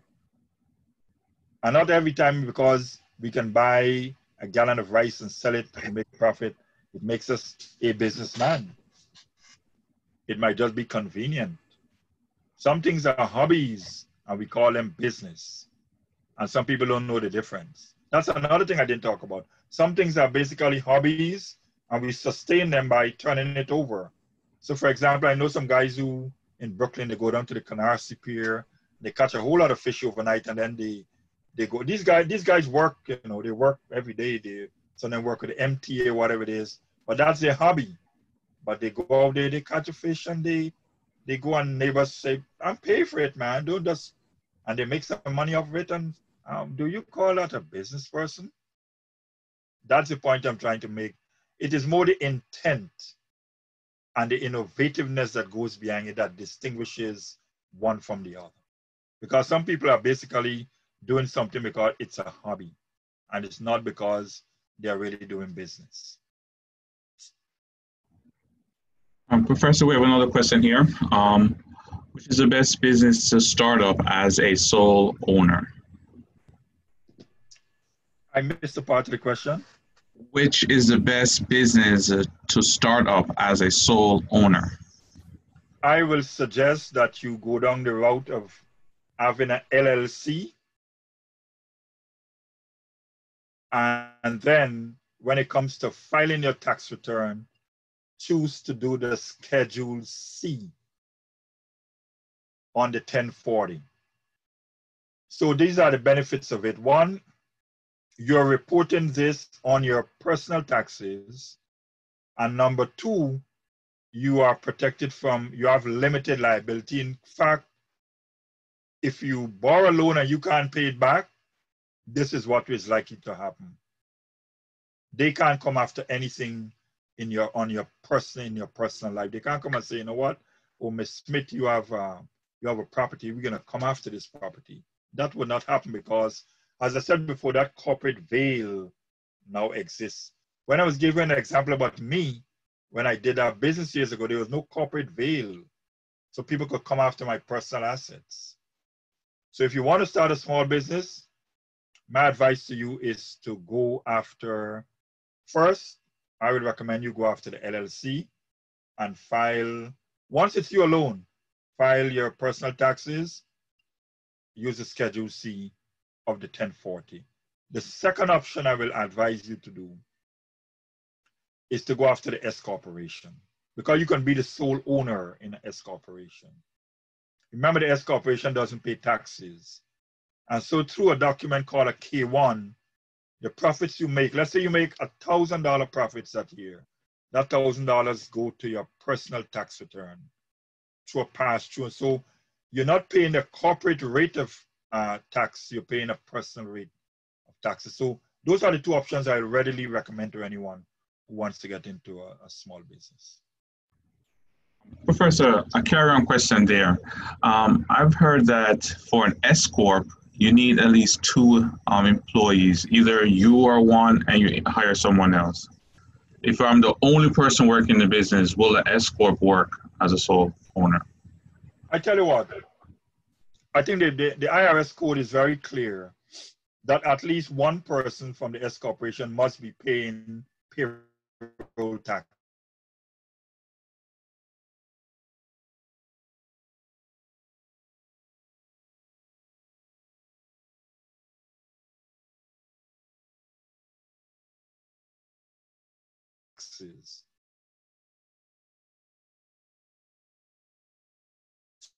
And not every time, because we can buy a gallon of rice and sell it and make profit, it makes us a businessman. It might just be convenient. Some things are hobbies and we call them business. And some people don't know the difference. That's another thing I didn't talk about. Some things are basically hobbies and we sustain them by turning it over. So for example, I know some guys who in Brooklyn, they go down to the Canarsie Pier, they catch a whole lot of fish overnight, and then they go, these guys work, you know, they work every day. Some of them work with the MTA, whatever it is, but that's their hobby. But they go out there, they catch a fish, and they go, and neighbors say, I'm paying for it, man. Don't just, and they make some money off of it. And do you call that a business person? That's the point I'm trying to make. It is more the intent and the innovativeness that goes behind it that distinguishes one from the other. Because some people are basically doing something because it's a hobby, and it's not because they're really doing business. Professor, we have another question here. Which is the best business to start up as a sole owner? I missed a part of the question. Which is the best business to start up as a sole owner? I will suggest that you go down the route of having an LLC, and then when it comes to filing your tax return, choose to do the Schedule C on the 1040. So these are the benefits of it. One, you're reporting this on your personal taxes. And number two, you are protected from, you have limited liability. In fact, if you borrow a loan and you can't pay it back, this is what is likely to happen. They can't come after anything in your personal life. They can't come and say, you know what, oh, Miss Smith, you have a property. We're gonna come after this property. That would not happen because, as I said before, that corporate veil now exists. When I was giving an example about me, when I did our business years ago, there was no corporate veil, so people could come after my personal assets. So if you want to start a small business, my advice to you is to go after, first, I would recommend you go after the LLC and file, once it's your loan, file your personal taxes, use the Schedule C of the 1040. The second option I will advise you to do is to go after the S corporation, because you can be the sole owner in an S corporation. Remember, the S corporation doesn't pay taxes. And so through a document called a K1, the profits you make, let's say you make $1,000 profits that year, that $1,000 go to your personal tax return through a pass-through. So you're not paying the corporate rate of tax, you're paying a personal rate of taxes. So those are the two options I readily recommend to anyone who wants to get into a small business. Professor, a carry-on question there. I've heard that for an S Corp, you need at least two employees. Either you are one and you hire someone else. If I'm the only person working in the business, will the S Corp work as a sole owner? I tell you what, I think the IRS code is very clear that at least one person from the S corporation must be paying payroll tax.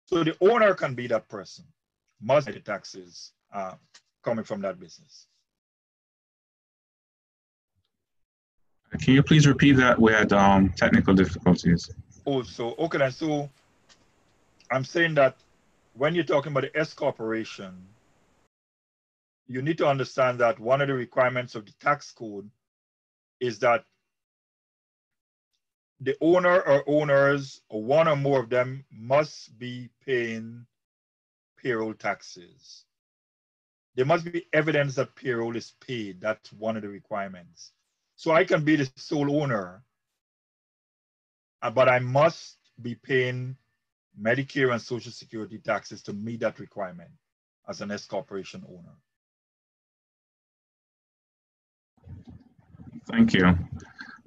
So the owner can be that person, must pay the taxes coming from that business. Can you please repeat that? We had technical difficulties. Oh, so okay then. So I'm saying that when you're talking about the S corporation, you need to understand that one of the requirements of the tax code is that the owner or owners, or one or more of them, must be paying payroll taxes. There must be evidence that payroll is paid. That's one of the requirements. So I can be the sole owner, but I must be paying Medicare and Social Security taxes to meet that requirement as an S corporation owner. Thank you.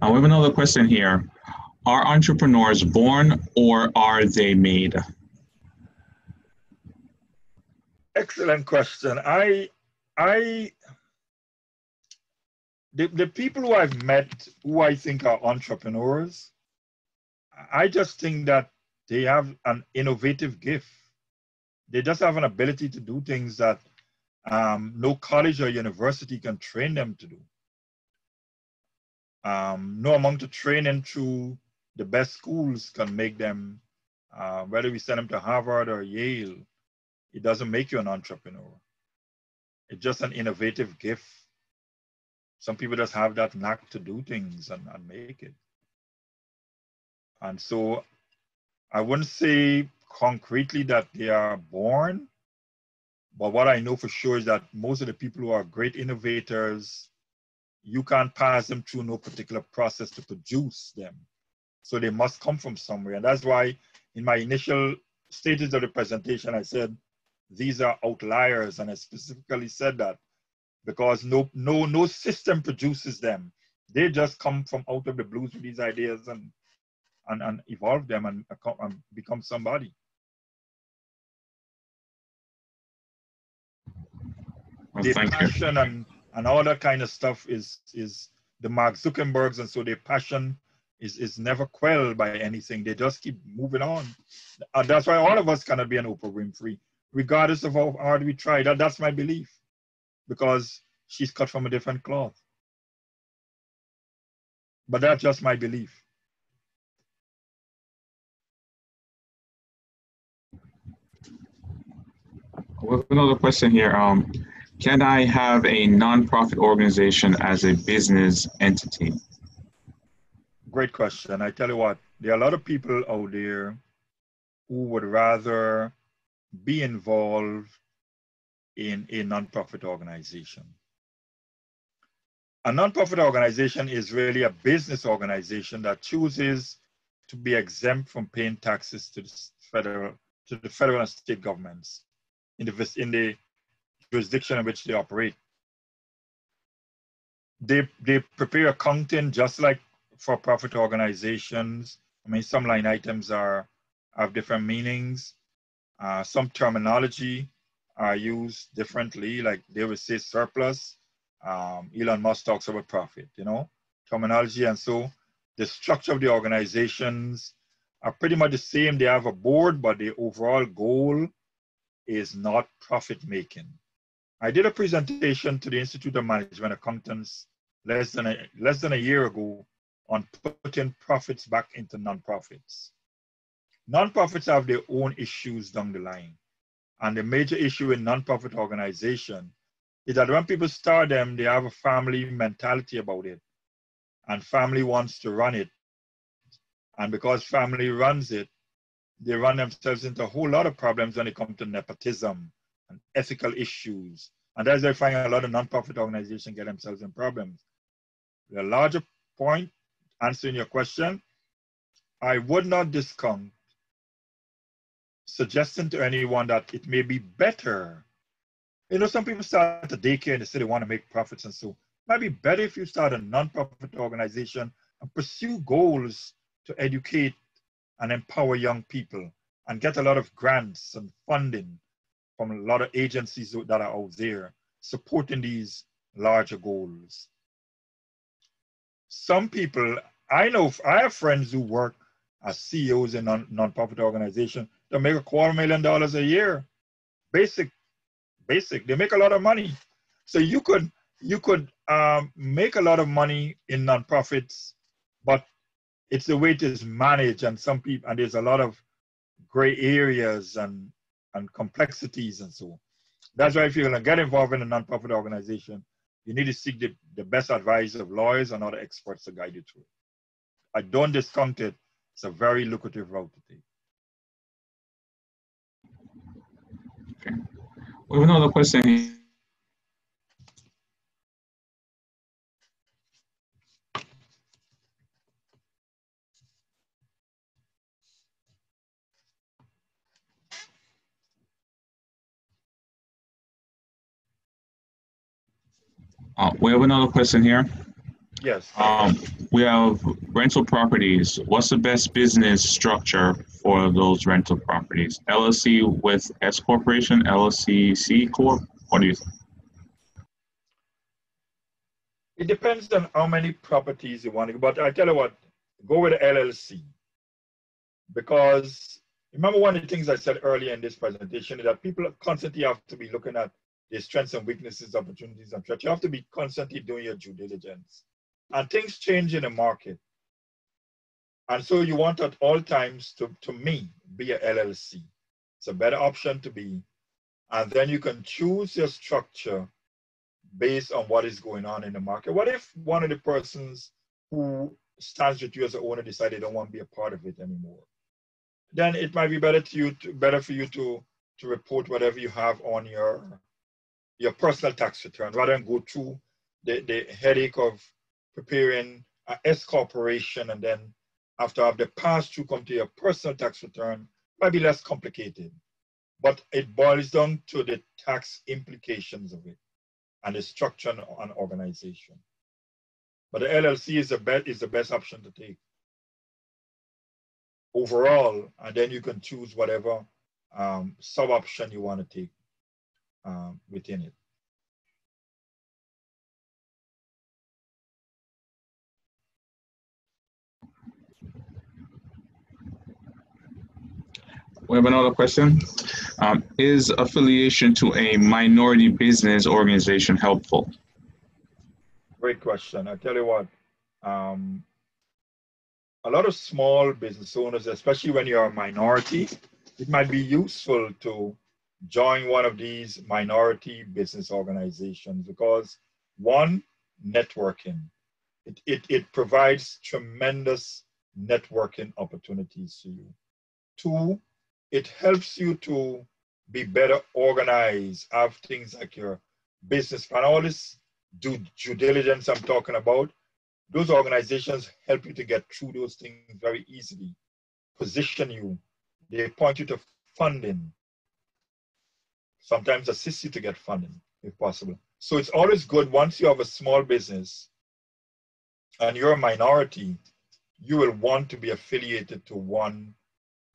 We have another question here. Are entrepreneurs born or are they made? Excellent question. The people who I've met who I think are entrepreneurs, I just think that they have an innovative gift. They just have an ability to do things that no college or university can train them to do. No amount of training through the best schools can make them, whether we send them to Harvard or Yale, it doesn't make you an entrepreneur. It's just an innovative gift. Some people just have that knack to do things and make it. And so I wouldn't say concretely that they are born, but what I know for sure is that most of the people who are great innovators, you can't pass them through no particular process to produce them. So they must come from somewhere. And that's why in my initial stages of the presentation, I said, these are outliers. And I specifically said that because no system produces them. They just come from out of the blues with these ideas and evolve them and become somebody. Well, Their thank passion you. and all that kind of stuff is the Mark Zuckerbergs, and so their passion is never quelled by anything. They just keep moving on. That's why all of us cannot be an Oprah Winfrey, regardless of how hard we try. That's my belief, because she's cut from a different cloth. But that's just my belief. We have another question here. Can I have a nonprofit organization as a business entity? Great question. I tell you what, there are a lot of people out there who would rather be involved in a nonprofit organization. A nonprofit organization is really a business organization that chooses to be exempt from paying taxes to the federal and state governments in the jurisdiction in which they operate. They prepare accounting just like for-profit organizations. I mean, some line items have different meanings. Some terminology are used differently, like they would say surplus. Elon Musk talks about profit, terminology. And so the structure of the organizations are pretty much the same. They have a board, but the overall goal is not profit making. I did a presentation to the Institute of Management Accountants less than a year ago on putting profits back into nonprofits. Nonprofits have their own issues down the line. And the major issue in nonprofit organization is that when people start them, they have a family mentality about it. And family wants to run it. And because family runs it, they run themselves into a whole lot of problems when it comes to nepotism and ethical issues. And that's why I find a lot of nonprofit organizations get themselves in problems. The larger point, answering your question, I would not discount suggesting to anyone that it may be better. Some people start a daycare and they say they want to make profits, and so it might be better if you start a nonprofit organization and pursue goals to educate and empower young people and get a lot of grants and funding from a lot of agencies that are out there supporting these larger goals. Some people, I have friends who work as CEOs in nonprofit organizations that make $250,000 a year. Basic. They make a lot of money. So you could make a lot of money in nonprofits, but it's the way it is managed, and there's a lot of gray areas and complexities, and so that's why if you're going to get involved in a nonprofit organization, you need to seek the best advice of lawyers and other experts to guide you through it. I don't discount it. It's a very lucrative route to take. Okay. We have another question here. We have another question here. Yes. We have rental properties. What's the best business structure for those rental properties? LLC with S Corporation, LLC C Corp? What do you think? It depends on how many properties you want to, but I tell you what, go with LLC. Because remember, one of the things I said earlier in this presentation is that people constantly have to be looking at their strengths and weaknesses, opportunities and threats. You have to be constantly doing your due diligence. And things change in the market. And so you want at all times to me, be a LLC. It's a better option to be. And then you can choose your structure based on what is going on in the market. What if one of the persons who stands with you as an owner decide they don't want to be a part of it anymore? Then it might be better for you to report whatever you have on your personal tax return rather than go through the headache of preparing an S corporation and then after have the pass-through come to your personal tax return, might be less complicated. But it boils down to the tax implications of it and the structure and organization. But the LLC is the best option to take overall, and then you can choose whatever sub-option you want to take within it. We have another question. Is affiliation to a minority business organization helpful? Great question. I tell you what, a lot of small business owners, especially when you're a minority, it might be useful to join one of these minority business organizations because one, networking. It provides tremendous networking opportunities to you. Two, it helps you to be better organized, have things like your business plan, all this due diligence I'm talking about. Those organizations help you to get through those things very easily, position you, they point you to funding, sometimes assist you to get funding if possible. So it's always good once you have a small business and you're a minority, you will want to be affiliated to one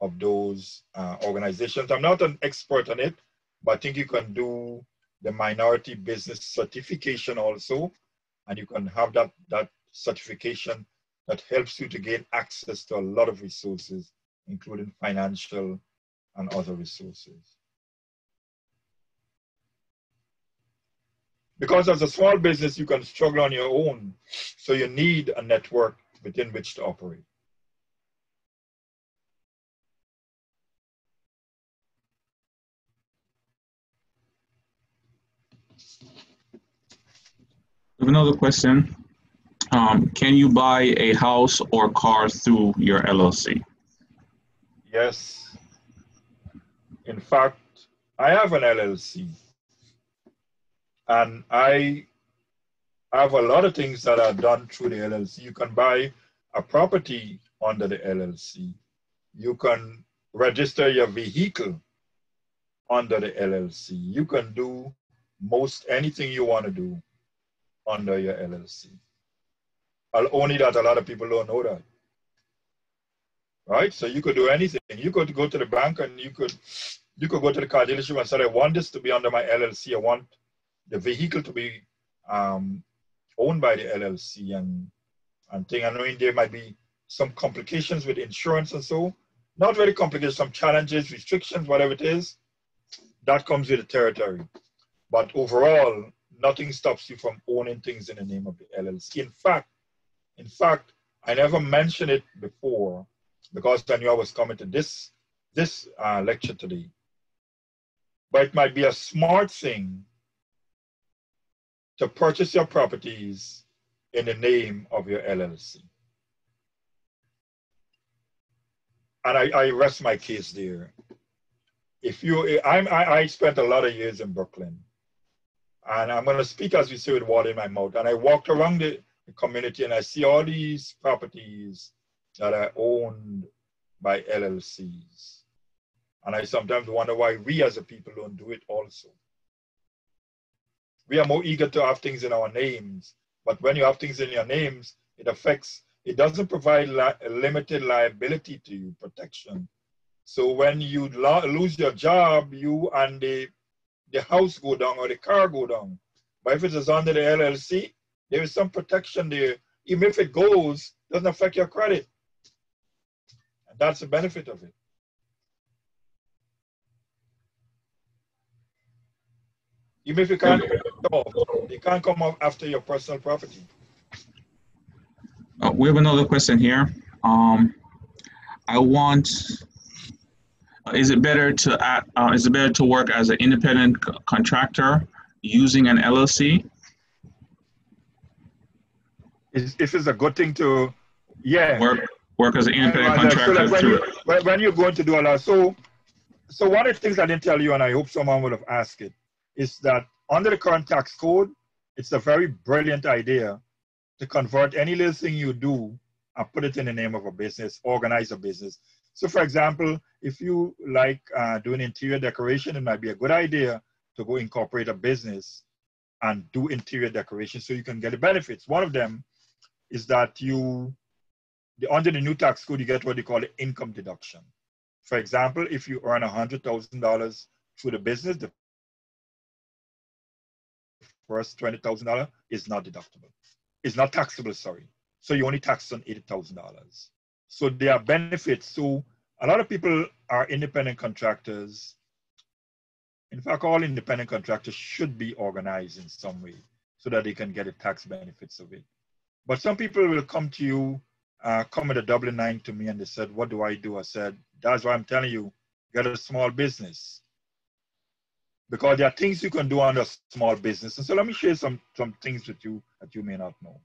of those organizations. I'm not an expert on it, but I think you can do the minority business certification also, and you can have that certification that helps you to gain access to a lot of resources, including financial and other resources. Because as a small business, you can struggle on your own, so you need a network within which to operate. We have another question. Can you buy a house or car through your LLC? Yes. In fact, I have an LLC. And I have a lot of things that are done through the LLC. You can buy a property under the LLC. You can register your vehicle under the LLC. You can do most anything you want to do under your LLC. Only that a lot of people don't know that. Right? So you could do anything. You could go to the bank and you could go to the car dealership and say, I want this to be under my LLC. I want the vehicle to be owned by the LLC and thing. I know there might be some complications with insurance and so. Not very complicated, some challenges, restrictions, whatever it is. That comes with the territory. But overall, nothing stops you from owning things in the name of the LLC. In fact, I never mentioned it before because I knew I was coming to this lecture today. But it might be a smart thing to purchase your properties in the name of your LLC. And I rest my case there. I spent a lot of years in Brooklyn, and I'm going to speak, as we say, with water in my mouth. And I walked around the community and I see all these properties that are owned by LLCs. And I sometimes wonder why we as a people don't do it also. We are more eager to have things in our names, but when you have things in your names, it doesn't provide limited liability to you, protection. So when you lose your job, you and the house go down or the car go down. But if it is under the LLC, there is some protection there. Even if it goes, it doesn't affect your credit. And that's the benefit of it. Even if you can't pay it off, they can't come up after your personal property. We have another question here. Is it better to work as an independent contractor using an LLC? If it's a good thing to, yeah. Work as an independent contractor. So when you're going to do a lot, so one of the things I didn't tell you, and I hope someone would have asked it, is that under the current tax code, it's a very brilliant idea to convert any little thing you do and put it in the name of a business, organize a business. So for example, if you like doing interior decoration, it might be a good idea to go incorporate a business and do interior decoration so you can get the benefits. One of them is that under the new tax code, you get what they call the income deduction. For example, if you earn $100,000 through the business, the first $20,000 is not deductible. It's not taxable, sorry. So you only tax on $80,000. So there are benefits. So a lot of people are independent contractors. In fact, all independent contractors should be organized in some way so that they can get the tax benefits of it. But some people will come to you, come with a W-9 to me, and they said, what do I do? I said, that's why I'm telling you, get a small business. Because there are things you can do under a small business. And so let me share some things with you that you may not know.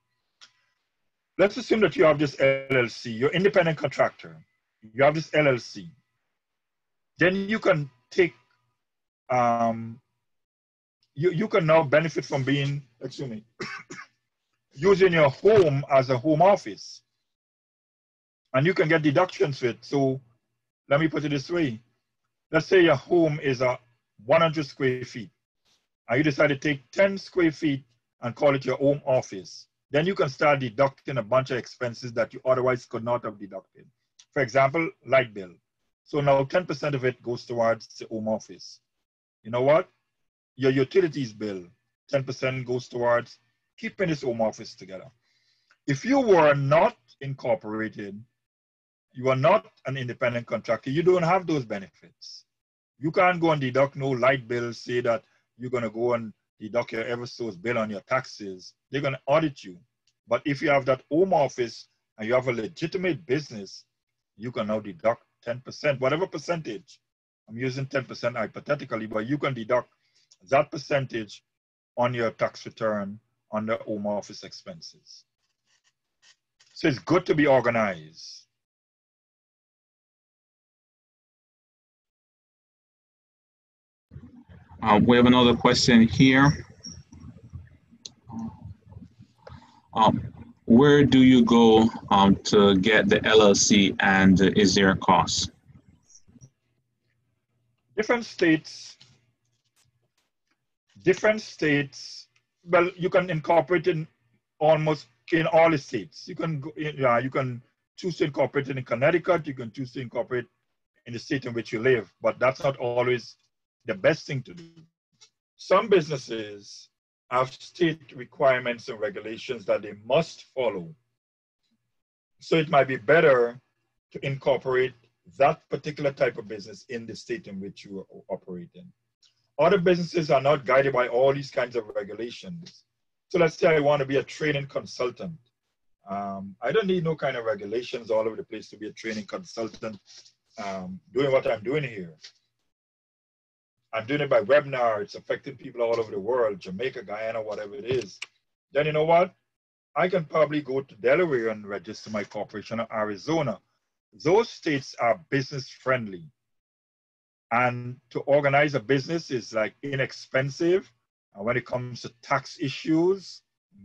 Let's assume that you have this LLC, you're independent contractor. You have this LLC. Then you can take, you can now benefit from being, excuse me, using your home as a home office. And you can get deductions for it. So let me put it this way. Let's say your home is 100 square feet. And you decide to take 10 square feet and call it your home office. Then you can start deducting a bunch of expenses that you otherwise could not have deducted. For example, light bill. So now 10% of it goes towards the home office. You know what? Your utilities bill, 10% goes towards keeping this home office together. If you were not incorporated, you are not an independent contractor, you don't have those benefits. You can't go and deduct no light bill, say that you're going to go and deduct your Eversource bill on your taxes. They're going to audit you. But if you have that home office and you have a legitimate business, you can now deduct 10%, whatever percentage. I'm using 10% hypothetically, but you can deduct that percentage on your tax return on the home office expenses. So it's good to be organized. We have another question here. Where do you go to get the LLC, and is there a cost? Different states, well, you can incorporate it almost in all the states. You can go, you can choose to incorporate it in Connecticut, you can choose to incorporate in the state in which you live, but that's not always the best thing to do. Some businesses have state requirements and regulations that they must follow. So it might be better to incorporate that particular type of business in the state in which you are operating. Other businesses are not guided by all these kinds of regulations. So let's say I want to be a training consultant. I don't need no kind of regulations all over the place to be a training consultant doing what I'm doing here. I'm doing it by webinar. It's affecting people all over the world, Jamaica, Guyana, whatever it is. Then you know what? I can probably go to Delaware and register my corporation, or Arizona. Those states are business friendly. And to organize a business is like inexpensive. And when it comes to tax issues,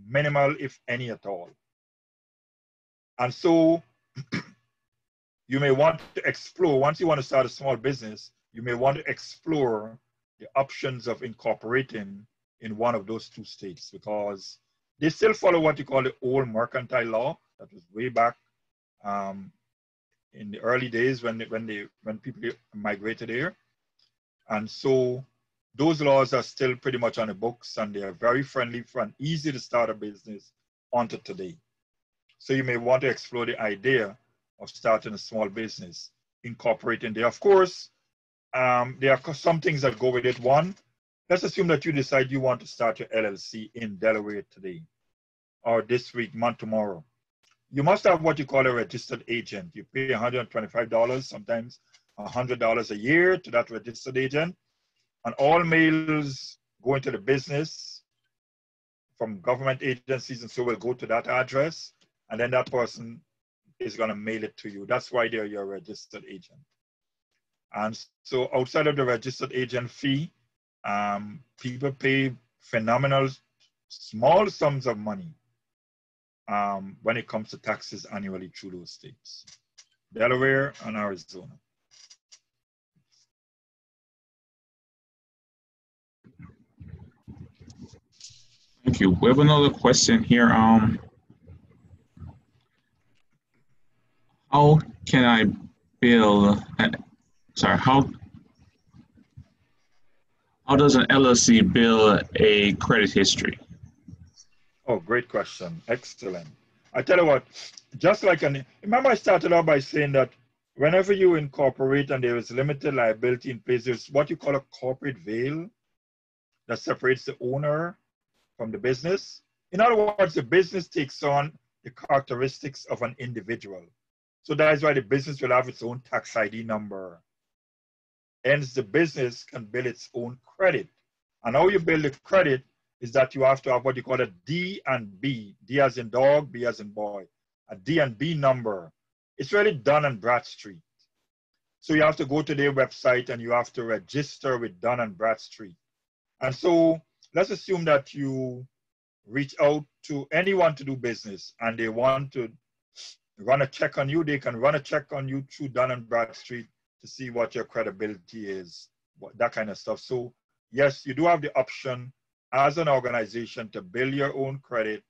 minimal, if any at all. And so you may want to explore, once you want to start a small business, you may want to explore the options of incorporating in one of those two states, because they still follow what you call the old mercantile law that was way back in the early days when people migrated here. And so those laws are still pretty much on the books, and they are very friendly and easy to start a business onto today. So you may want to explore the idea of starting a small business, incorporating there. Of course, there are some things that go with it. One, let's assume that you decide you want to start your LLC in Delaware today, or this week, month, tomorrow. You must have what you call a registered agent. You pay $125, sometimes $100 a year to that registered agent. And all mails going to the business from government agencies and so will go to that address. And then that person is going to mail it to you. That's why they're your registered agent. And so outside of the registered agent fee, people pay phenomenal small sums of money. when it comes to taxes annually through those states, Delaware and Arizona. Thank you. We have another question here. How can I build? How does an LLC build a credit history? Oh, great question. Excellent. I tell you what, just like remember I started out by saying that whenever you incorporate and there is limited liability in place, there's what you call a corporate veil that separates the owner from the business. In other words, the business takes on the characteristics of an individual. So that is why the business will have its own tax ID number. Hence, the business can build its own credit. And how you build the credit is that you have to have what you call a D and B. D as in dog, B as in boy. A D and B number. It's really Dun and Bradstreet. So you have to go to their website and you have to register with Dun and Bradstreet. And so let's assume that you reach out to anyone to do business and they want to run a check on you. They can run a check on you through Dun and Bradstreet to see what your credibility is, that kind of stuff. So yes, you do have the option as an organization to build your own credit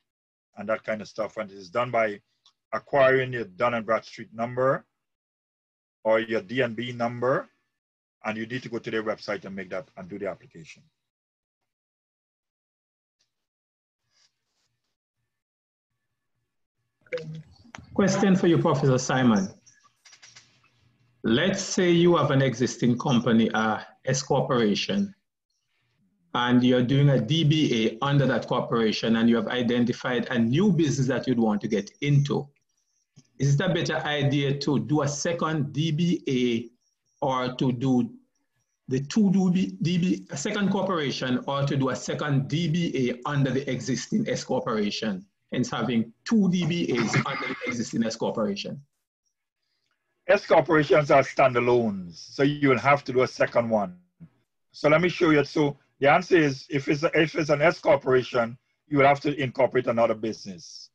and that kind of stuff. And it is done by acquiring your Dun and Bradstreet number or your D&B number. And you need to go to their website and make that and do the application. Question for you, Professor Simon. Let's say you have an existing company, S corporation, and you're doing a DBA under that corporation, and you have identified a new business that you'd want to get into. Is it a better idea to do a second DBA or to do a second corporation, or to do a second DBA under the existing S corporation, hence having two DBAs under the existing S corporation? S corporations are standalones, so you will have to do a second one. So let me show you. So the answer is, if it's an S corporation, you will have to incorporate another business.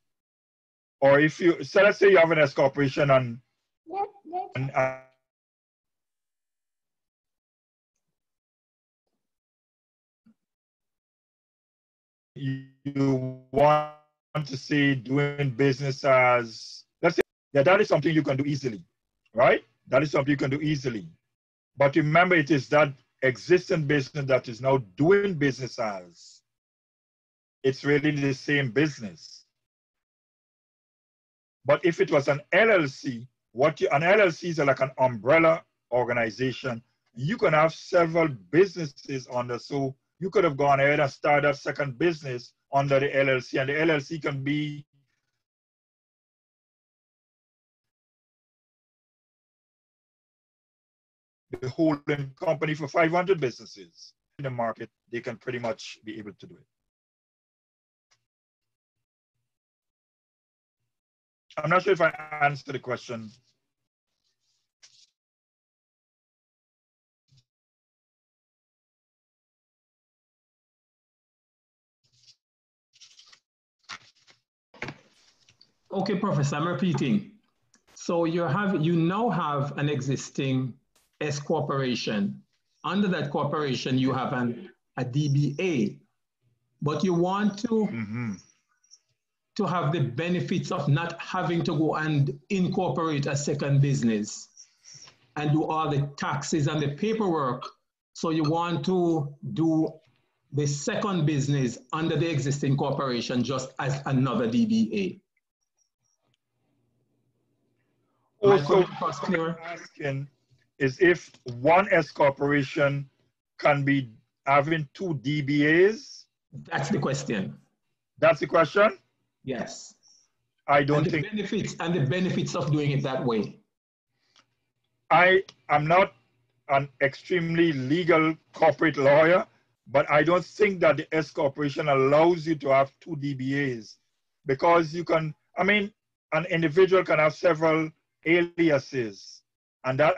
Or if you, so let's say you have an S corporation and you want to say doing business as, let's say, yeah, that is something you can do easily, right? That is something you can do easily. But remember, it is that existing business that is now doing business as. It's really the same business. But if it was an LLC, an LLC is like an umbrella organization. You can have several businesses under, so you could have gone ahead and started a second business under the LLC, and the LLC can be the holding company for 500 businesses. In the market, they can pretty much be able to do it. I'm not sure if I answered the question. Okay, Professor, I'm repeating. So you now have an existing S corporation. Under that corporation, you have a DBA, but you want to have the benefits of not having to go and incorporate a second business and do all the taxes and the paperwork. So you want to do the second business under the existing corporation just as another DBA. Also, what I'm asking is if one S corporation can be having two DBAs? That's the question. That's the question? Yes. I don't think. The benefits of doing it that way. I am not an extremely legal corporate lawyer, but I don't think that the S corporation allows you to have two DBAs, because you can, I mean, an individual can have several aliases, and a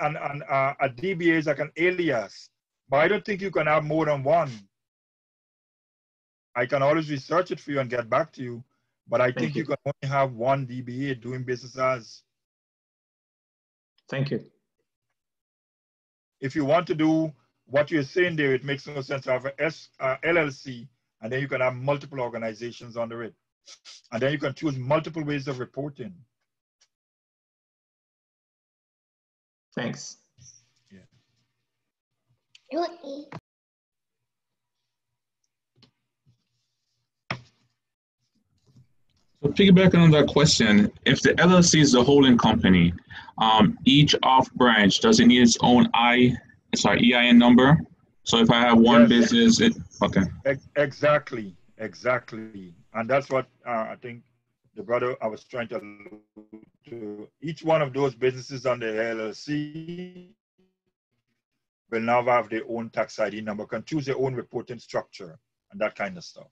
DBA is like an alias, but I don't think you can have more than one. I can always research it for you and get back to you, But I Thank think you can only have one DBA doing business as. Thank you. If you want to do what you're saying there, it makes no sense to have a LLC, and then you can have multiple organizations under it. And then you can choose multiple ways of reporting. Thanks. Yeah. So piggybacking on that question, if the LLC is the holding company, each off branch, does it need its own EIN number? So if I have one Yes. business, okay. Exactly. And that's what I think the brother I was trying to allude to. Each one of those businesses on the LLC will now have their own tax ID number, can choose their own reporting structure and that kind of stuff.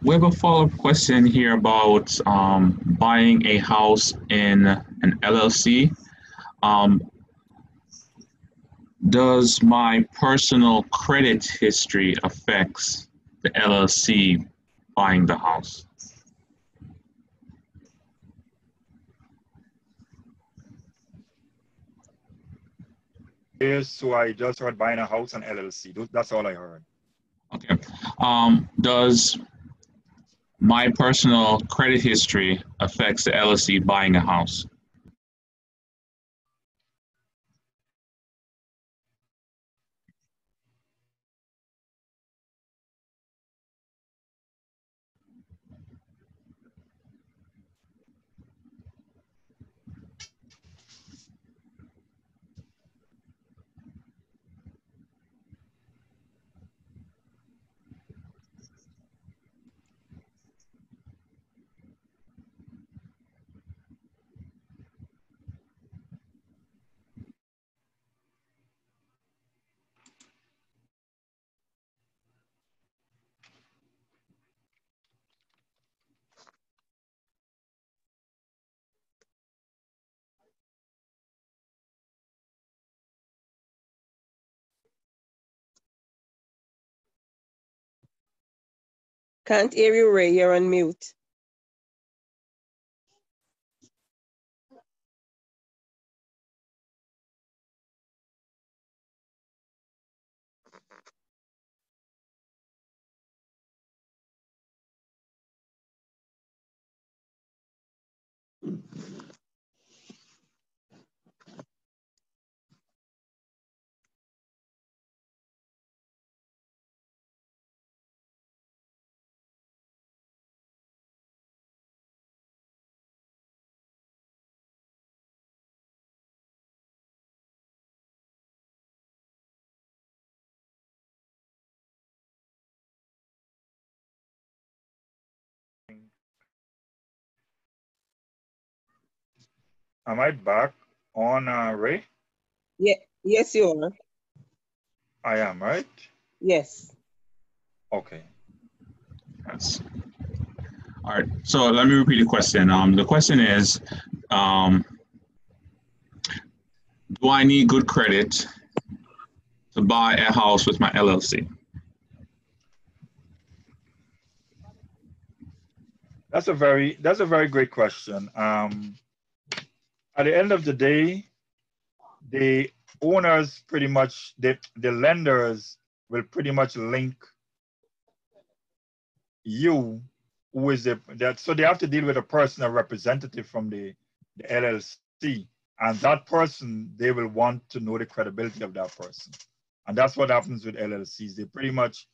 We have a follow-up question here about buying a house in an LLC. Does my personal credit history affects the LLC buying the house? So I just heard buying a house and LLC. That's all I heard. Okay. Does my personal credit history affects the LLC buying a house? Can't hear you, Ray. You're on mute. Am I back on, Ray? Yeah. Yes, you are. I am, right? Yes. Okay. Yes. All right. So let me repeat the question. The question is, do I need good credit to buy a house with my LLC? That's a very great question. At the end of the day, the owners pretty much, the lenders will pretty much link you, who is so they have to deal with a person, a representative from the LLC, and that person, they will want to know the credibility of that person. And that's what happens with LLCs. They pretty much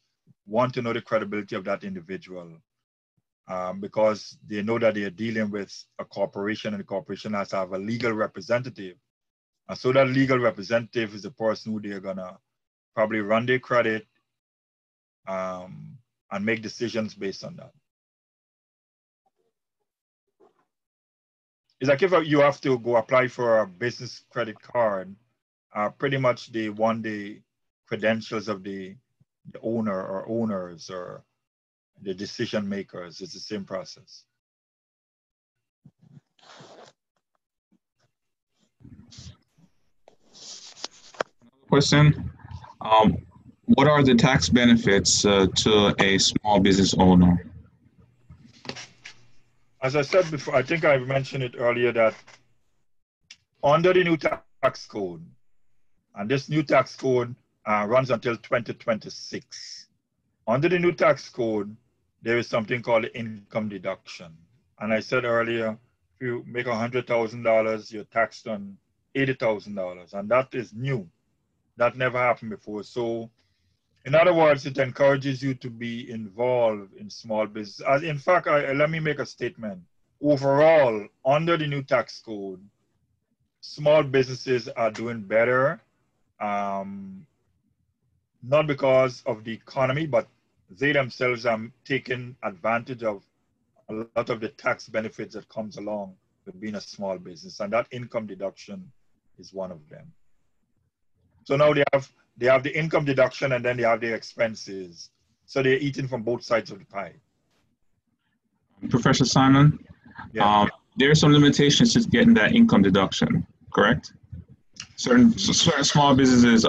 want to know the credibility of that individual. Because they know that they're dealing with a corporation, and the corporation has to have a legal representative. And so that legal representative is the person who they're gonna probably run their credit and make decisions based on that. It's like if you have to go apply for a business credit card, pretty much they want the credentials of the owner or owners or the decision makers. It's the same process. Question. What are the tax benefits to a small business owner? As I said before, I think I mentioned it earlier that under the new tax code, and this new tax code runs until 2026. Under the new tax code, there is something called income deduction. And I said earlier, if you make $100,000, you're taxed on $80,000, and that is new. That never happened before. So, in other words, it encourages you to be involved in small business. In fact, let me make a statement. Overall, under the new tax code, small businesses are doing better, not because of the economy, but they themselves are taking advantage of a lot of the tax benefits that comes along with being a small business, and that income deduction is one of them. So now they have the income deduction, and then they have their expenses. So they're eating from both sides of the pie. Professor Simon, Yeah. there are some limitations to getting that income deduction, correct? Certain small businesses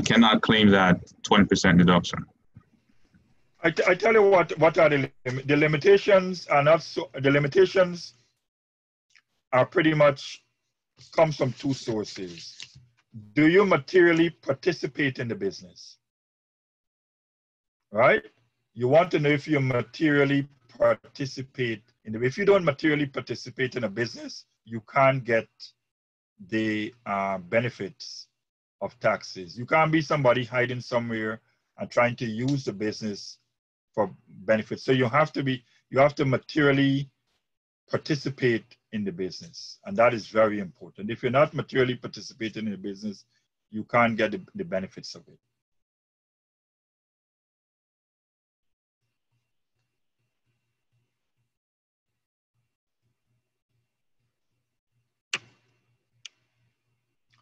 cannot claim that 20% deduction. I tell you what are the limitations are not so, the limitations are pretty much comes from two sources. Do you materially participate in the business? Right? You want to know if you materially participate in the, if you don't materially participate in a business, you can't get the benefits of taxes. You can't be somebody hiding somewhere and trying to use the business for benefits. So you have to materially participate in the business. And that is very important. If you're not materially participating in the business, you can't get the benefits of it.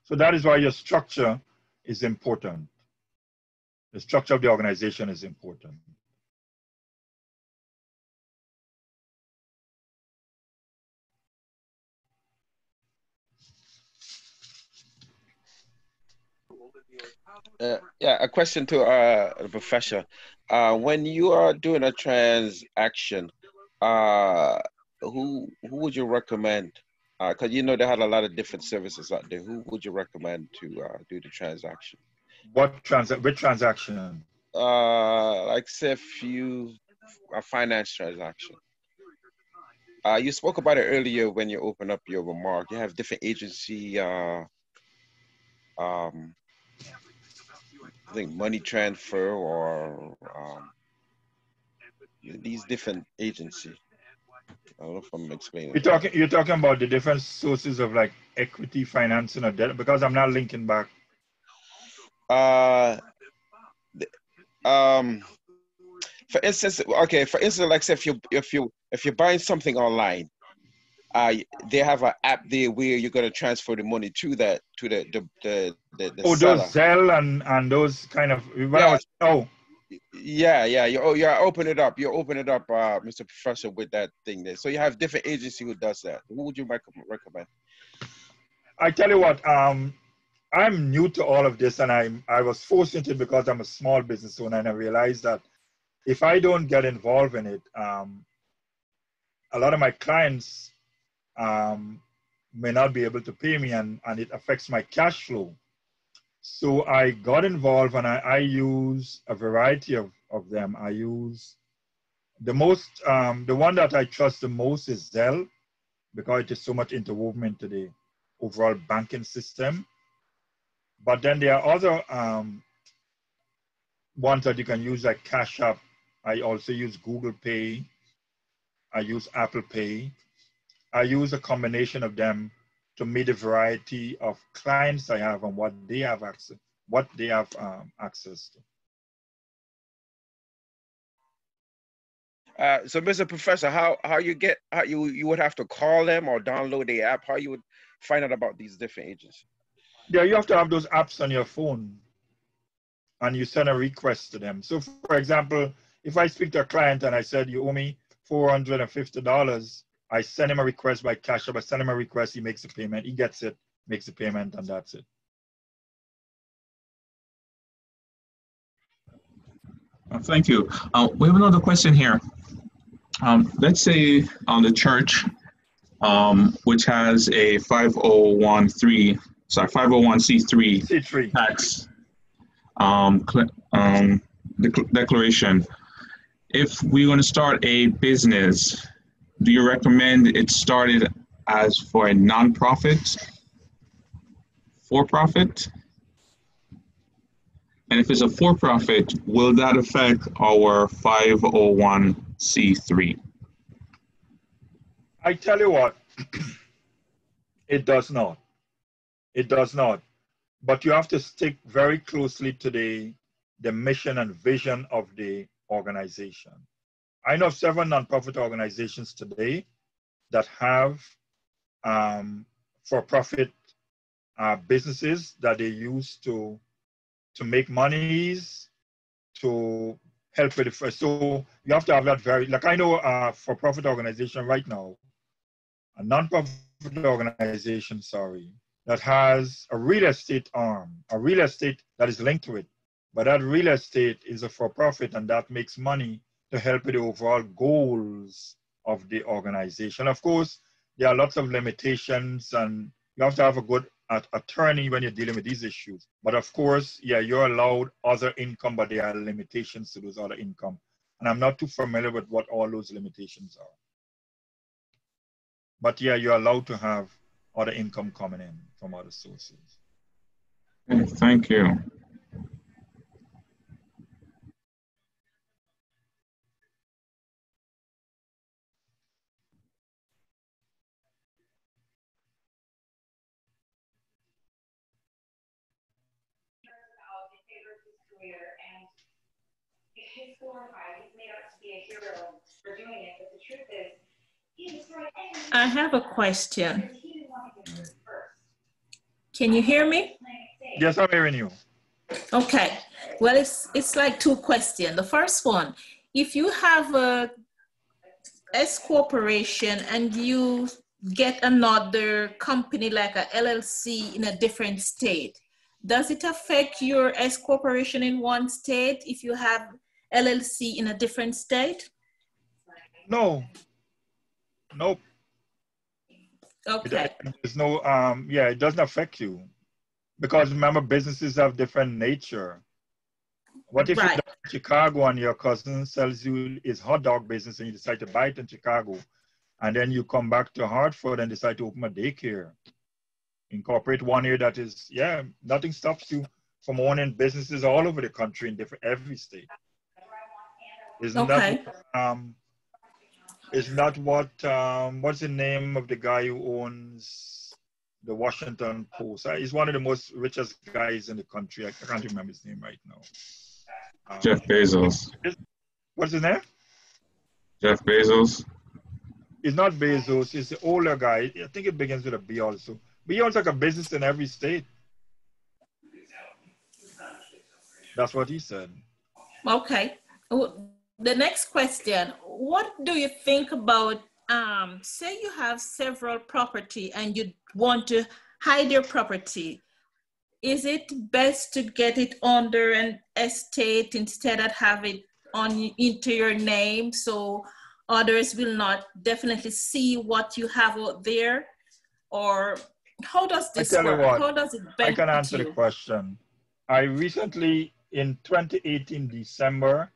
So that is why your structure is important. The structure of the organization is important. Yeah, a question to the professor. When you are doing a transaction, who would you recommend? Because you know they had a lot of different services out there. Who would you recommend to do the transaction? Which transaction? Like say if you a finance transaction. You spoke about it earlier when you opened up your remark. You have different agency. I think money transfer or these different agencies. I don't know if I'm explaining. You're talking about the different sources of like equity financing or debt, because I'm not linking back. For instance, like say if you're buying something online, they have an app there where you're gonna transfer the money to the Oh, seller. those Zelle and those kind of Yeah. You open it up, Mr. Professor, with that thing there. So you have different agency who does that. Who would you recommend? I tell you what, I'm new to all of this, and I was forced into it because I'm a small business owner, and I realized that if I don't get involved in it, a lot of my clients may not be able to pay me, and it affects my cash flow. So I got involved, and I use a variety of them. I use the one that I trust the most is Zelle, because it is so much interwoven into the overall banking system. But then there are other ones that you can use, like Cash App. I also use Google Pay. I use Apple Pay. I use a combination of them to meet a variety of clients I have and what they have access to. So, Mr. Professor, how you would have to call them or download the app? How you would find out about these different agencies? Yeah, you have to have those apps on your phone and you send a request to them. So for example, if I speak to a client and I said, you owe me $450, I send him a request by Cash App, I send him a request, he makes a payment, he gets it, makes the payment, and that's it. Thank you. We have another question here. Let's say the church, which has a 501c3 C3. tax declaration. If we're going to start a business, do you recommend it started as for a nonprofit, for-profit? And if it's a for-profit, will that affect our 501c3? I tell you what, it does not. It does not. But you have to stick very closely to the mission and vision of the organization. I know several nonprofit organizations today that have for-profit businesses that they use to make monies, to help with the. So you have to have that very, like I know a for-profit organization right now, a non-profit organization, sorry, that has a real estate arm, a real estate that is linked to it. But that real estate is a for-profit and that makes money to help with the overall goals of the organization. Of course, there are lots of limitations and you have to have a good attorney when you're dealing with these issues. But of course, yeah, you're allowed other income, but there are limitations to those other income. And I'm not too familiar with what all those limitations are. But yeah, you're allowed to have other income coming in from other sources. Okay, thank you. I have a question. Can you hear me? Yes, I'm hearing you. Okay. Well, it's like two questions. The first one, if you have a S corporation and you get another company like a LLC in a different state, does it affect your S corporation in one state if you have LLC in a different state? No. Nope. Okay. There's no, yeah, it doesn't affect you. Because remember, businesses have different nature. What if you're in Chicago and your cousin sells you his hot dog business and you decide to buy it in Chicago, and then you come back to Hartford and decide to open a daycare? Incorporate one here that is, yeah, nothing stops you from owning businesses all over the country in every state. Isn't that what, what's the name of the guy who owns the Washington Post? He's one of the most richest guys in the country. I can't remember his name right now. Jeff Bezos. What's his name? Jeff Bezos. It's not Bezos. It's the older guy. I think it begins with a B also. But he owns like a business in every state. That's what he said. Okay. The next question, what do you think about, say you have several property and you want to hide your property. Is it best to get it under an estate instead of have it into your name so others will not definitely see what you have out there? Or how does this work? How does it benefit you? I can answer the question. I recently, in 2018 December,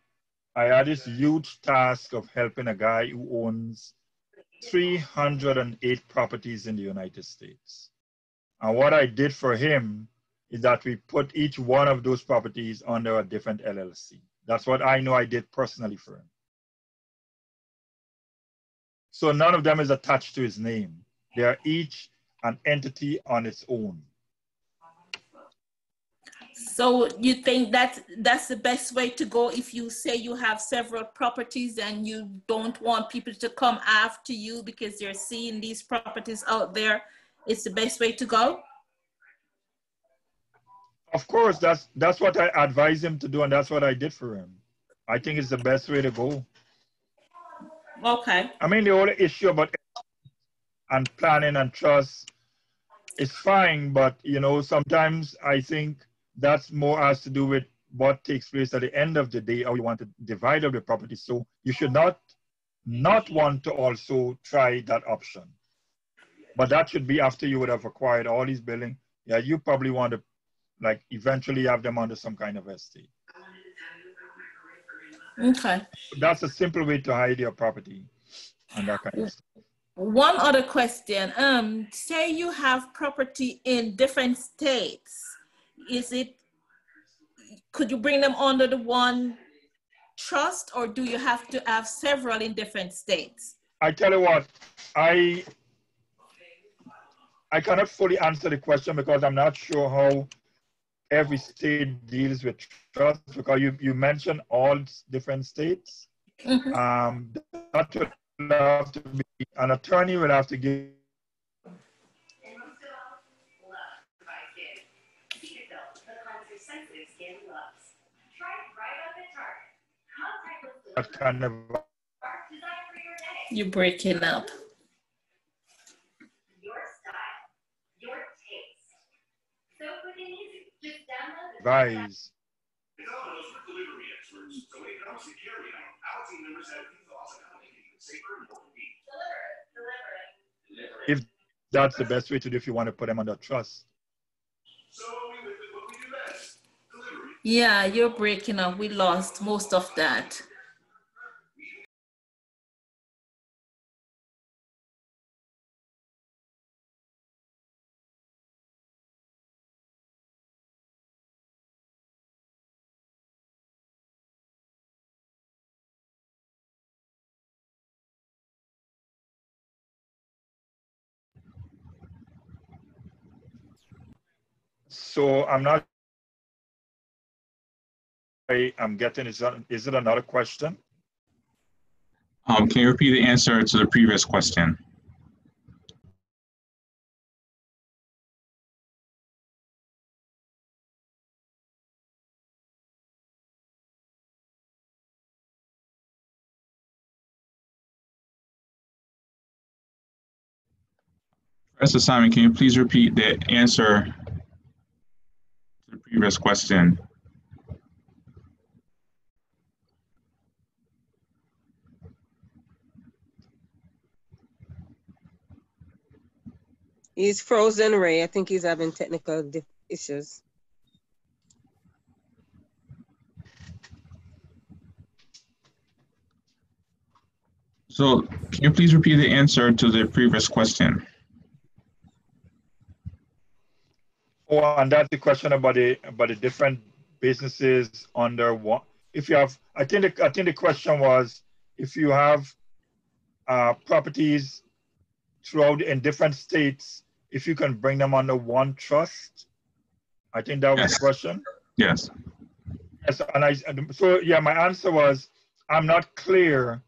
I had this huge task of helping a guy who owns 308 properties in the United States. And what I did for him is that we put each one of those properties under a different LLC. That's what I know I did personally for him. So none of them is attached to his name. They are each an entity on its own. So you think that's the best way to go if you say you have several properties and you don't want people to come after you because they're seeing these properties out there, it's the best way to go? Of course, that's what I advise him to do, and that's what I did for him. I think it's the best way to go. Okay. I mean, the whole issue about and planning and trust is fine, but you know, sometimes I think that's more has to do with what takes place at the end of the day, how you want to divide up the property. So you should not want to also try that option. But that should be after you would have acquired all these buildings. Yeah, you probably want to like eventually have them under some kind of estate. Okay. That's a simple way to hide your property and that kind of stuff. One other question. Say you have property in different states. Could you bring them under the one trust, or do you have to have several in different states? I tell you what, I cannot fully answer the question because I'm not sure how every state deals with trust, because you mentioned all different states. Mm-hmm. That would have to be, an attorney will have to give that kind of. You're breaking up. Advise. If that's the best way to do, if you want to put them under trust. Yeah, you're breaking up. We lost most of that. So I'm not. I'm getting. Is it another question? Can you repeat the answer to the previous question? Professor Simon, can you please repeat the answer to the previous question? He's frozen, Ray. I think he's having technical issues. So can you please repeat the answer to the previous question? Oh, and that's the question about the different businesses under what. If you have, I think the question was, if you have properties throughout in different states, if you can bring them under one trust. I think that was the question. Yes. Yes, and so yeah, my answer was, I'm not clear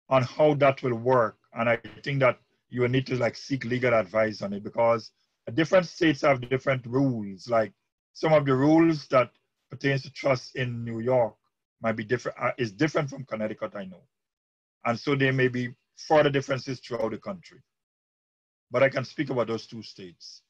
on how that will work, and I think that you will need to like seek legal advice on it, because different states have different rules. Like some of the rules that pertains to trust in New York might be different, is different from Connecticut, I know, and so there may be further differences throughout the country. But I can speak about those two states.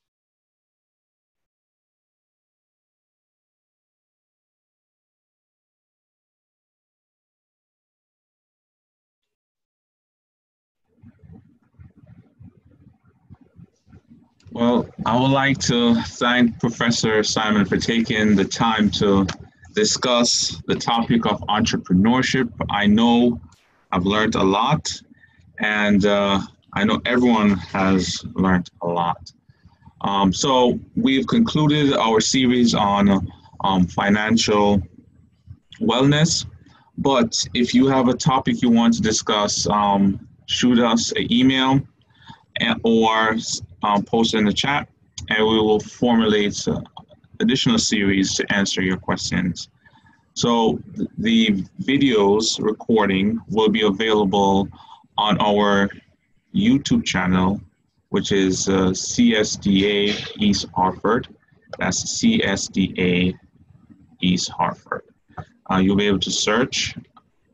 Well, I would like to thank Professor Simon for taking the time to discuss the topic of entrepreneurship. I know I've learned a lot, and I know everyone has learned a lot. So we've concluded our series on financial wellness, but if you have a topic you want to discuss, shoot us an email or post it in the chat, and we will formulate additional series to answer your questions. So the videos recording will be available on our YouTube channel, which is CSDA East Hartford, That's CSDA East Hartford. You'll be able to search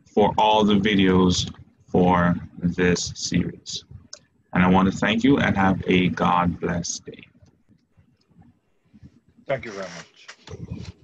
for all the videos for this series. And I want to thank you and have a God bless day. Thank you very much.